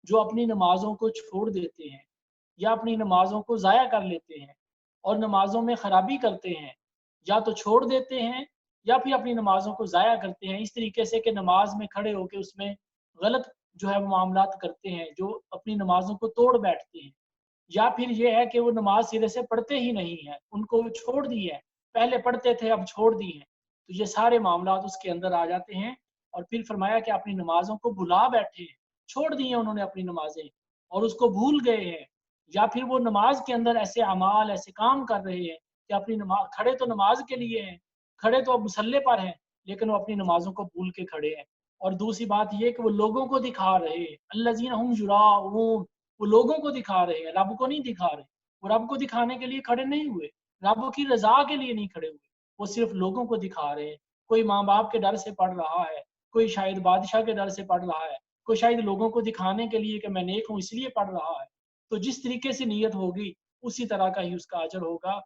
جو اپنی نمازوں کو چھوڑ دیتے ہیں یا اپنی نمازوں کو ضائع کر لیتے ہیں اور نمازوں میں خرابی کرتے ہیں، یا تو چھوڑ دیتے ہیں یا پھر اپنی نمازوں کو ضائع کرتے ہیں اس طریقے سے کہ نماز میں کھڑے ہو کے اس میں غلط جو ہے وہ معاملات کرتے ہیں، جو اپنی نمازوں کو توڑ بیٹھتے ہیں، یا پھر یہ ہے کہ وہ نماز سرے سے پڑھتے ہی نہیں ہیں، ان کو چھوڑ دی ہے، پہلے پڑھتے تھے اب چھوڑ دی ہیں، تو یہ سارے معاملات اس کے اندر آ جاتے ہیں. اور پھر فرمایا کہ اپنی نمازوں کو بھلا بیٹھے ہیں، چھوڑ دی ہیں انہوں نے اپنی نمازیں اور اس کو بھول گئے ہیں، یا پھر وہ نماز کے اندر ایسے اعمال ایسے کام کر رہے ہیں کہ اپنی نماز، کھڑے تو نماز کے لیے ہیں، کھڑے تو اب مسلح پر ہیں، لیکن وہ اپنی نمازوں کو بھول کے کھڑے ہیں. اور دوسری بات یہ کہ وہ لوگوں کو دکھا رہے ہیں. الذین هم یراؤون، وہ لوگوں کو دکھا رہے ہیں، رب کو نہیں دکھا رہے. وہ رب کو دکھانے کے لیے کھڑے نہیں ہوئے، رب کی رضا کے لیے نہیں کھڑے ہوئے، وہ صرف لوگوں کو دکھا رہے ہیں. کوئی ماں باپ کے ڈر سے پڑھ رہا ہے، کوئی شاید بادشاہ کے ڈر سے پڑھ رہا ہے، کوئی شاید لوگوں کو دکھانے کے لیے کہ میں نیک ہوں اس لیے پڑھ رہا ہے. تو جس طریقے سے نیت ہوگی اسی طرح کا ہی اس کا اجر ہوگا.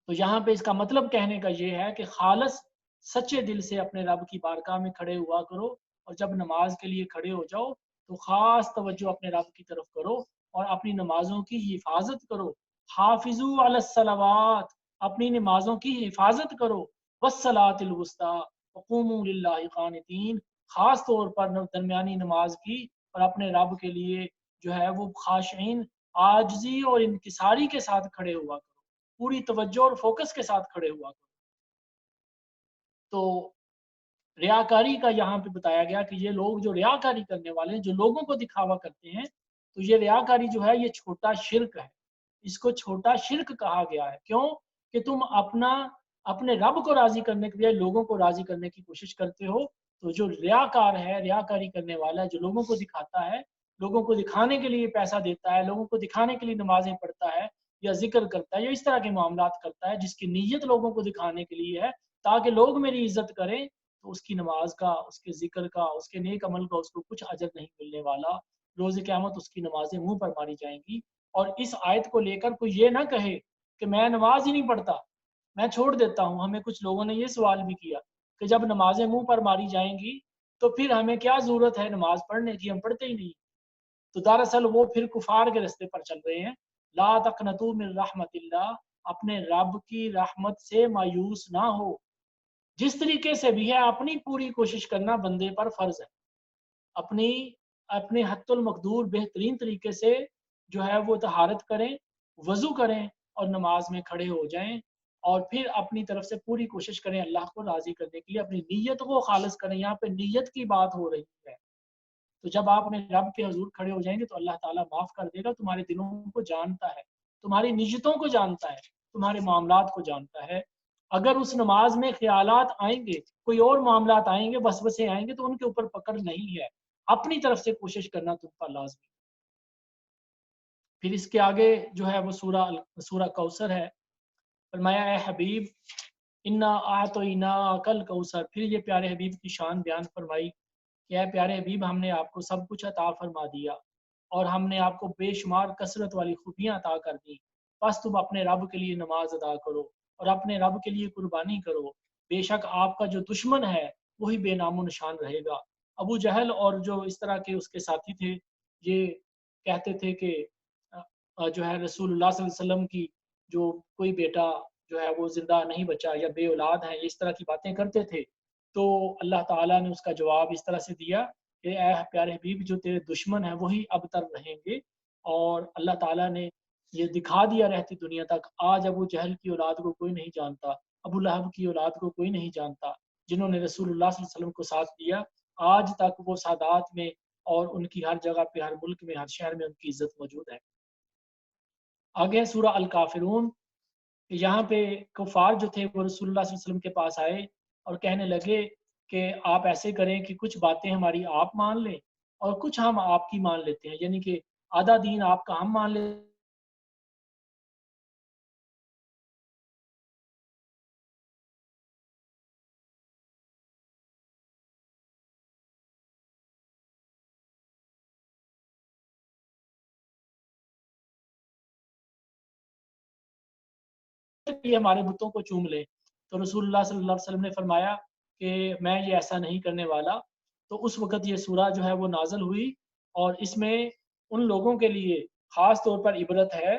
تو یہاں پہ اس کا مطلب کہنے کا یہ ہے کہ خالص سچے دل سے اپنے رب کی بارگاہ میں کھڑے ہوا کرو، اور جب نماز کے لیے کھڑے ہو جاؤ تو خاص توجہ اپنے رب کی طرف کرو اور اپنی نمازوں کی حفاظت کرو. حافظوا علی الصلوات، اپنی نمازوں کی حفاظت کرو. والصلاۃ الوسطیٰ وقوموا للہ قانتین، خاص طور پر درمیانی نماز کی اور اپنے رب کے لیے جو ہے وہ خاشعین، عاجزی اور انکساری کے ساتھ کھڑے ہوا کرو، پوری توجہ اور فوکس کے ساتھ کھڑے ہوا کرو. تو ریاکاری کا یہاں پہ بتایا گیا کہ یہ لوگ جو ریاکاری کرنے والے ہیں، جو لوگوں کو دکھاوا کرتے ہیں، تو یہ ریاکاری جو ہے یہ چھوٹا شرک ہے. اس کو چھوٹا شرک کہا گیا ہے. کیوں؟ کہ تم اپنے رب کو راضی کرنے کے لیے لوگوں کو راضی کرنے کی کوشش کرتے ہو. تو جو ریاکار ہے، ریاکاری کرنے والا ہے، جو لوگوں کو دکھاتا ہے، لوگوں کو دکھانے کے لیے پیسہ دیتا ہے، لوگوں کو دکھانے کے لیے نمازیں پڑھتا ہے یا ذکر کرتا ہے یا اس طرح کے معاملات کرتا ہے جس کی نیت لوگوں کو دکھانے کے لیے ہے تاکہ لوگ میری عزت کریں، تو اس کی نماز کا، اس کے ذکر کا، اس کے نیک عمل کا اس کو کچھ اجر نہیں ملنے والا. روز قیامت اس کی نمازیں منہ پر ماری جائیں گی. اور اس آیت کو لے کر کوئی یہ نہ کہے کہ میں نماز ہی نہیں پڑھتا، میں چھوڑ دیتا ہوں. ہمیں کچھ لوگوں نے یہ سوال بھی کیا کہ جب نمازیں منہ پر ماری جائیں گی تو پھر ہمیں کیا ضرورت ہے نماز پڑھنے کی، ہم پڑھتے ہی نہیں. تو دراصل وہ پھر کفار کے رستے پر چل رہے ہیں. لا تقنطوا من رحمت اللہ، اپنے رب کی رحمت سے مایوس نہ ہو. جس طریقے سے بھی ہے اپنی پوری کوشش کرنا بندے پر فرض ہے. اپنے حت المقدور بہترین طریقے سے جو ہے وہ طہارت کریں، وضو کریں اور نماز میں کھڑے ہو جائیں، اور پھر اپنی طرف سے پوری کوشش کریں اللہ کو راضی کرنے کے لیے، اپنی نیت کو خالص کریں. یہاں پہ نیت کی بات ہو رہی ہے. تو جب آپ اپنے رب کے حضور کھڑے ہو جائیں گے تو اللہ تعالیٰ معاف کر دے گا. تمہارے دلوں کو جانتا ہے، تمہاری نیتوں کو جانتا ہے، تمہارے معاملات کو جانتا ہے. اگر اس نماز میں خیالات آئیں گے، کوئی اور معاملات آئیں گے، وسوسے آئیں گے، تو ان کے اوپر پکڑ نہیں ہے. اپنی طرف سے کوشش کرنا تم پر لازمی. پھر اس کے آگے جو ہے وہ سورہ کوثر ہے. فرمایا اے حبیب انا اعطیناک الکوثر. پھر یہ پیارے حبیب کی شان بیان فرمائی کہ اے پیارے حبیب ہم نے آپ کو سب کچھ عطا فرما دیا اور ہم نے آپ کو بے شمار کثرت والی خوبیاں عطا کر دی، بس تم اپنے رب کے لیے نماز ادا کرو اور اپنے رب کے لیے قربانی کرو، بے شک آپ کا جو دشمن ہے وہی بے نام و نشان رہے گا۔ ابو جہل اور جو اس طرح کے اس کے ساتھی تھے، یہ کہتے تھے کہ جو ہے رسول اللہ صلی اللہ علیہ وسلم کی جو کوئی بیٹا جو ہے وہ زندہ نہیں بچا یا بے اولاد ہے، اس طرح کی باتیں کرتے تھے۔ تو اللہ تعالیٰ نے اس کا جواب اس طرح سے دیا کہ اے پیارے حبیب، جو تیرے دشمن ہیں وہی ابتر رہیں گے، اور اللہ تعالیٰ نے یہ دکھا دیا رہتی دنیا تک۔ آج ابو جہل کی اولاد کو کوئی نہیں جانتا، ابو لہب کی اولاد کو کوئی نہیں جانتا، جنہوں نے رسول اللہ صلی اللہ علیہ وسلم کو ساتھ دیا، آج تک وہ سادات میں اور ان کی ہر جگہ پہ، ہر ملک میں، ہر شہر میں ان کی عزت موجود ہے۔ آگے سورہ الکافرون، یہاں پہ کفار جو تھے وہ رسول اللہ صلی اللہ علیہ وسلم کے پاس آئے اور کہنے لگے کہ آپ ایسے کریں کہ کچھ باتیں ہماری آپ مان لیں اور کچھ ہم آپ کی مان لیتے ہیں، یعنی کہ آدھا دین آپ کا ہم مان لیتے یہ ہمارے بتوں کو چوم لیں۔ تو رسول اللہ صلی اللہ علیہ وسلم نے فرمایا کہ میں یہ ایسا نہیں کرنے والا۔ تو اس وقت یہ سورہ جو ہے وہ نازل ہوئی، اور اس میں ان لوگوں کے لیے خاص طور پر عبرت ہے،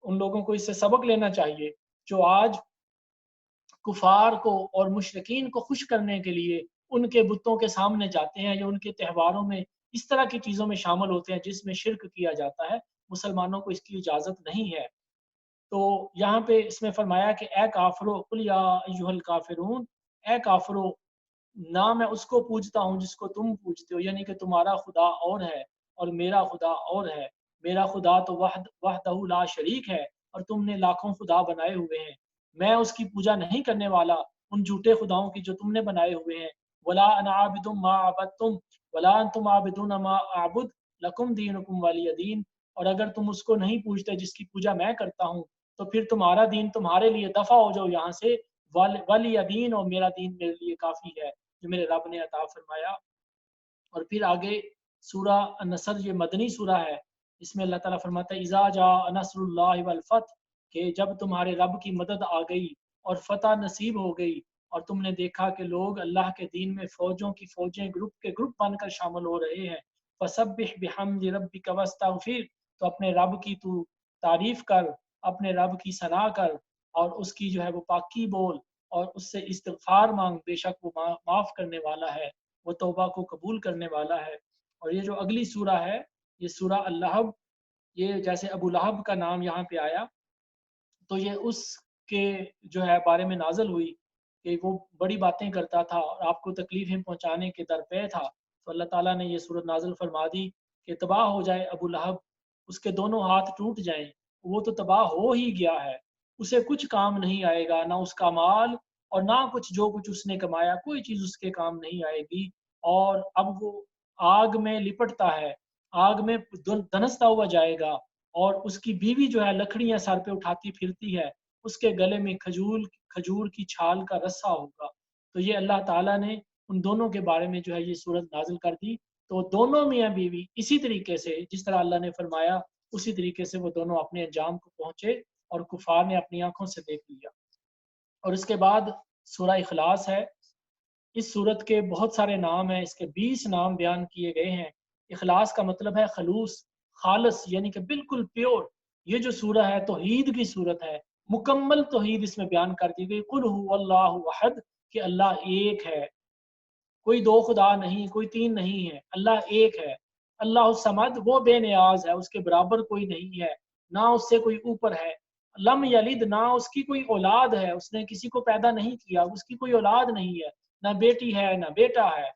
ان لوگوں کو اس سے سبق لینا چاہیے جو آج کفار کو اور مشرکین کو خوش کرنے کے لیے ان کے بتوں کے سامنے جاتے ہیں یا ان کے تہواروں میں اس طرح کی چیزوں میں شامل ہوتے ہیں جس میں شرک کیا جاتا ہے۔ مسلمانوں کو اس کی اجازت نہیں ہے۔ تو یہاں پہ اس میں فرمایا کہ اے کافرو قل یا ایھا الکافرون، اے کافرو، نہ میں اس کو پوجتا ہوں جس کو تم پوجتے ہو، یعنی کہ تمہارا خدا اور ہے اور میرا خدا اور ہے۔ میرا خدا تو وحدہ لا شریک ہے اور تم نے لاکھوں خدا بنائے ہوئے ہیں، میں اس کی پوجا نہیں کرنے والا ان جھوٹے خداؤں کی جو تم نے بنائے ہوئے ہیں۔ ولا انا عابد ما عبدتم ولا انتم عابدون ما اعبد لکم دینکم ولی دین، اور اگر تم اس کو نہیں پوجتے جس کی پوجا میں کرتا ہوں تو پھر تمہارا دین تمہارے لیے، دفع ہو جاؤ یہاں سے، ولی دین، اور میرا دین میرے لیے کافی ہے جو میرے رب نے عطا فرمایا۔ اور پھر آگے سورہ النصر، یہ مدنی سورہ ہے، اس میں اللہ تعالیٰ فرماتا ہے اذا جاء نصر اللہ والفتح، کہ جب تمہارے رب کی مدد آ گئی اور فتح نصیب ہو گئی اور تم نے دیکھا کہ لوگ اللہ کے دین میں فوجوں کی فوجیں، گروپ کے گروپ بن کر شامل ہو رہے ہیں، فسبح بحمد ربک واستغفر، تو اپنے رب کی تو تعریف کر، اپنے رب کی ثنا کر اور اس کی جو ہے وہ پاکی بول اور اس سے استغفار مانگ، بے شک وہ معاف کرنے والا ہے، وہ توبہ کو قبول کرنے والا ہے۔ اور یہ جو اگلی سورہ ہے، یہ سورہ اللہب، یہ جیسے ابو لہب کا نام یہاں پہ آیا تو یہ اس کے جو ہے بارے میں نازل ہوئی کہ وہ بڑی باتیں کرتا تھا اور آپ کو تکلیفیں پہنچانے کے درپے تھا، تو اللہ تعالیٰ نے یہ صورت نازل فرما دی کہ تباہ ہو جائے ابو لہب، اس کے دونوں ہاتھ ٹوٹ جائیں، وہ تو تباہ ہو ہی گیا ہے، اسے کچھ کام نہیں آئے گا، نہ اس کا مال اور نہ کچھ جو کچھ اس نے کمایا، کوئی چیز اس کے کام نہیں آئے گی، اور اب وہ آگ میں لپٹتا ہے، آگ میں دنستا ہوا جائے گا، اور اس کی بیوی جو ہے لکڑیاں سر پہ اٹھاتی پھرتی ہے، اس کے گلے میں کھجور کی چھال کا رسہ ہوگا۔ تو یہ اللہ تعالیٰ نے ان دونوں کے بارے میں جو ہے یہ صورت نازل کر دی، تو دونوں میاں بیوی اسی طریقے سے جس طرح اللہ نے فرمایا اسی طریقے سے وہ دونوں اپنے انجام کو پہنچے اور کفار نے اپنی آنکھوں سے دیکھ لیا۔ اور اس کے بعد سورہ اخلاص ہے، اس صورت کے بہت سارے نام ہیں، اس کے 20 نام بیان کیے گئے ہیں۔ اخلاص کا مطلب ہے خلوص، خالص، یعنی کہ بالکل پیور۔ یہ جو سورہ ہے توحید کی صورت ہے، مکمل توحید اس میں بیان کر دی گئی، قل هو اللہ احد، کہ اللہ ایک ہے، کوئی دو خدا نہیں، کوئی تین نہیں ہے، اللہ ایک ہے۔ اللہ الصمد، وہ بے نیاز ہے، اس کے برابر کوئی نہیں ہے، نہ اس سے کوئی اوپر ہے۔ لم یلد، نہ اس کی کوئی اولاد ہے، اس نے کسی کو پیدا نہیں کیا، اس کی کوئی اولاد نہیں ہے، نہ بیٹی ہے نہ بیٹا ہے۔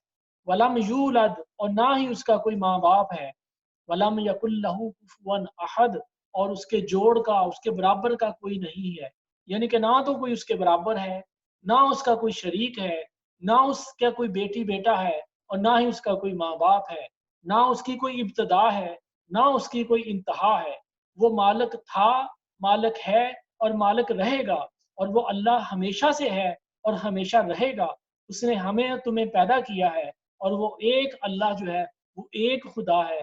ولم یولد، اور نہ ہی اس کا کوئی ماں باپ ہے۔ ولم یکن لہ کفوا احد، اور اس کے جوڑ کا، اس کے برابر کا کوئی نہیں ہے، یعنی کہ نہ تو کوئی اس کے برابر ہے، نہ اس کا کوئی شریک ہے، نہ اس کا کوئی بیٹی بیٹا ہے، اور نہ ہی اس کا کوئی ماں باپ ہے، نہ اس کی کوئی ابتدا ہے نہ اس کی کوئی انتہا ہے۔ وہ مالک تھا، مالک ہے اور مالک رہے گا، اور وہ اللہ ہمیشہ سے ہے اور ہمیشہ رہے گا۔ اس نے ہمیں تمہیں پیدا کیا ہے، اور وہ ایک اللہ جو ہے وہ ایک خدا ہے،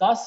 10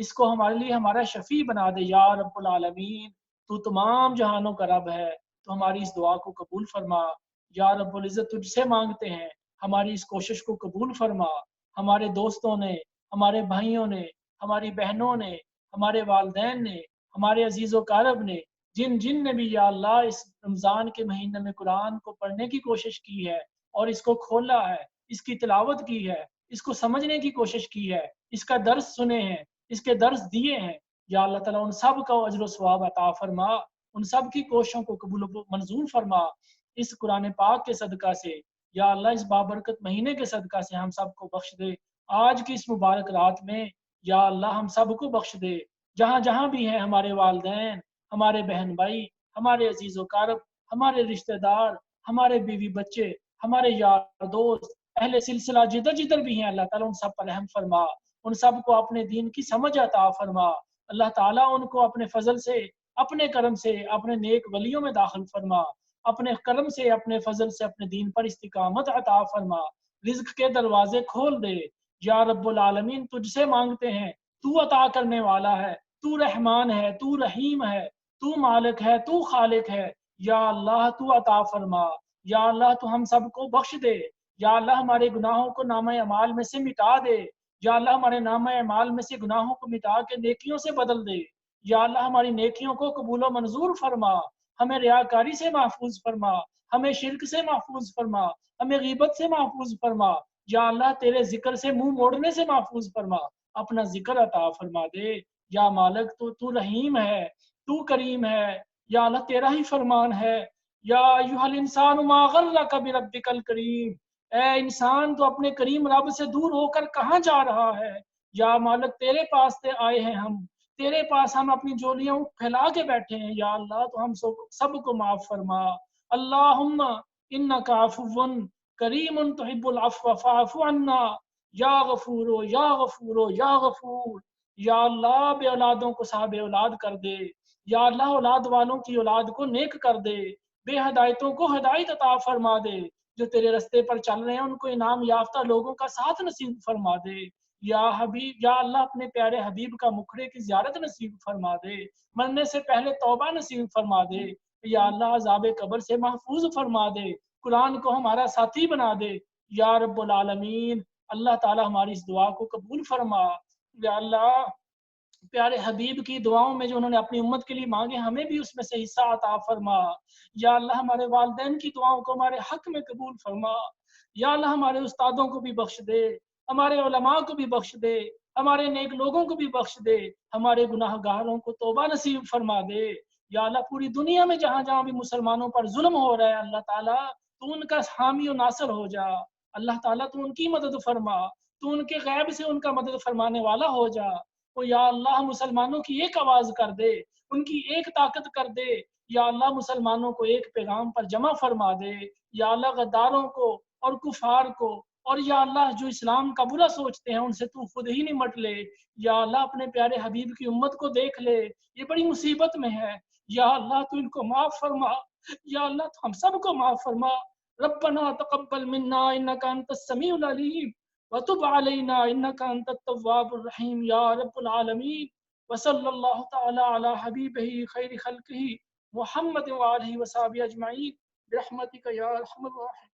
اس کو ہمارے لیے ہمارا شفیع بنا دے یا رب العالمین۔ تو تمام جہانوں کا رب ہے، تو ہماری اس دعا کو قبول فرما یا رب العزت۔ تجھ سے مانگتے ہیں ہماری اس کوشش کو قبول فرما۔ ہمارے دوستوں نے، ہمارے بھائیوں نے، ہماری بہنوں نے، ہمارے والدین نے، ہمارے عزیز و اقارب نے، جن جن نے بھی یا اللہ اس رمضان کے مہینے میں قرآن کو پڑھنے کی کوشش کی ہے اور اس کو کھولا ہے، اس کی تلاوت کی ہے، اس کو سمجھنے کی کوشش کی ہے، اس کا درس سنے ہیں، اس کے درس دیے ہیں، یا اللہ تعالیٰ ان سب کو اجر و ثواب عطا فرما، ان سب کی کوششوں کو قبول و منظور فرما۔ اس قرآن پاک کے صدقہ سے یا اللہ اس بابرکت مہینے کے صدقہ سے ہم سب کو بخش دے۔ آج کی اس مبارک رات میں یا اللہ ہم سب کو بخش دے، جہاں جہاں بھی ہیں ہمارے والدین، ہمارے بہن بھائی، ہمارے عزیز و اقارب، ہمارے رشتہ دار، ہمارے بیوی بچے، ہمارے یار دوست، اہل سلسلہ جدھر جدھر بھی ہیں، اللہ تعالیٰ ان سب پر رحم فرما، ان سب کو اپنے دین کی سمجھ عطا فرما۔ اللہ تعالیٰ ان کو اپنے فضل سے، اپنے کرم سے، اپنے نیک ولیوں میں داخل فرما، اپنے کرم سے، اپنے فضل سے اپنے دین پر استقامت عطا فرما، رزق کے دروازے کھول دے یا رب العالمین۔ تجھ سے مانگتے ہیں، تو عطا کرنے والا ہے، تو رحمان ہے، تو رحیم ہے، تو مالک ہے، تو خالق ہے، یا اللہ تو عطا فرما، یا اللہ تو ہم سب کو بخش دے، یا اللہ ہمارے گناہوں کو نامہ اعمال میں سے مٹا دے، یا اللہ ہمارے نامہ اعمال میں سے گناہوں کو مٹا کے نیکیوں سے بدل دے، یا اللہ ہماری نیکیوں کو قبول و منظور فرما، ہمیں ریاکاری سے محفوظ فرما، ہمیں شرک سے محفوظ فرما، ہمیں غیبت سے محفوظ فرما، یا اللہ تیرے ذکر سے منہ موڑنے سے محفوظ فرما، اپنا ذکر عطا فرما دے۔ یا مالک تو رحیم ہے، تو کریم ہے، یا اللہ تیرا ہی فرمان ہے، یا ایھا الانسان ما غرک بربک الکریم، اے انسان تو اپنے کریم رب سے دور ہو کر کہاں جا رہا ہے؟ یا مالک تیرے پاس تے آئے ہیں ہم، تیرے پاس ہم اپنی جولیاں پھیلا کے بیٹھے ہیں، یا اللہ تو ہم سب کو معاف فرما۔ اللہم انک عفو کریم تحب العفو فاعف عنا، یا غفور یا غفور یا غفور۔ یا اللہ بے اولادوں کو صاحب اولاد کر دے، یا اللہ اولاد والوں کی اولاد کو نیک کر دے، بے ہدایتوں کو ہدایت عطا فرما دے، جو تیرے رستے پر چل رہے ہیں ان کو انعام یافتہ لوگوں کا ساتھ نصیب فرما دے۔ یا حبیب، یا اللہ اپنے پیارے حبیب کا مکھڑے کی زیارت نصیب فرما دے، مرنے سے پہلے توبہ نصیب فرما دے، یا اللہ عذاب قبر سے محفوظ فرما دے، قرآن کو ہمارا ساتھی بنا دے یا رب العالمین۔ اللہ تعالی ہماری اس دعا کو قبول فرما۔ یا اللہ پیارے حبیب کی دعاؤں میں جو انہوں نے اپنی امت کے لیے مانگے، ہمیں بھی اس میں سے حصہ عطا فرما۔ یا اللہ ہمارے والدین کی دعاؤں کو ہمارے حق میں قبول فرما۔ یا اللہ ہمارے استادوں کو بھی بخش دے، ہمارے علماء کو بھی بخش دے، ہمارے نیک لوگوں کو بھی بخش دے، ہمارے گناہ گاروں کو توبہ نصیب فرما دے۔ یا اللہ پوری دنیا میں جہاں جہاں بھی مسلمانوں پر ظلم ہو رہا ہے، اللہ تعالیٰ تو ان کا حامی و ناصر ہو جا، اللہ تعالیٰ تو ان کی مدد فرما، تو ان کے غیب سے ان کا مدد فرمانے والا ہو جا۔ او یا اللہ مسلمانوں کی ایک آواز کر دے، ان کی ایک طاقت کر دے، یا اللہ مسلمانوں کو ایک پیغام پر جمع فرما دے، یا اللہ غداروں کو اور کفار کو، اور یا اللہ جو اسلام کا برا سوچتے ہیں ان سے تو خود ہی نمٹ لے، یا اللہ اپنے پیارے حبیب کی امت کو دیکھ لے، یہ بڑی مصیبت میں ہے، یا اللہ تو ان کو معاف فرما، یا اللہ تو ہم سب کو معاف فرما۔ ربنا تقبل منا انک انت السمیع العلیم وتب علینا انک انت التواب الرحیم یا رب العالمین۔ وصلی اللہ تعالی علی حبیبہ خیر خلقہ محمد وآلہ وصحبہ اجمعین برحمتک یا ارحم الراحمین۔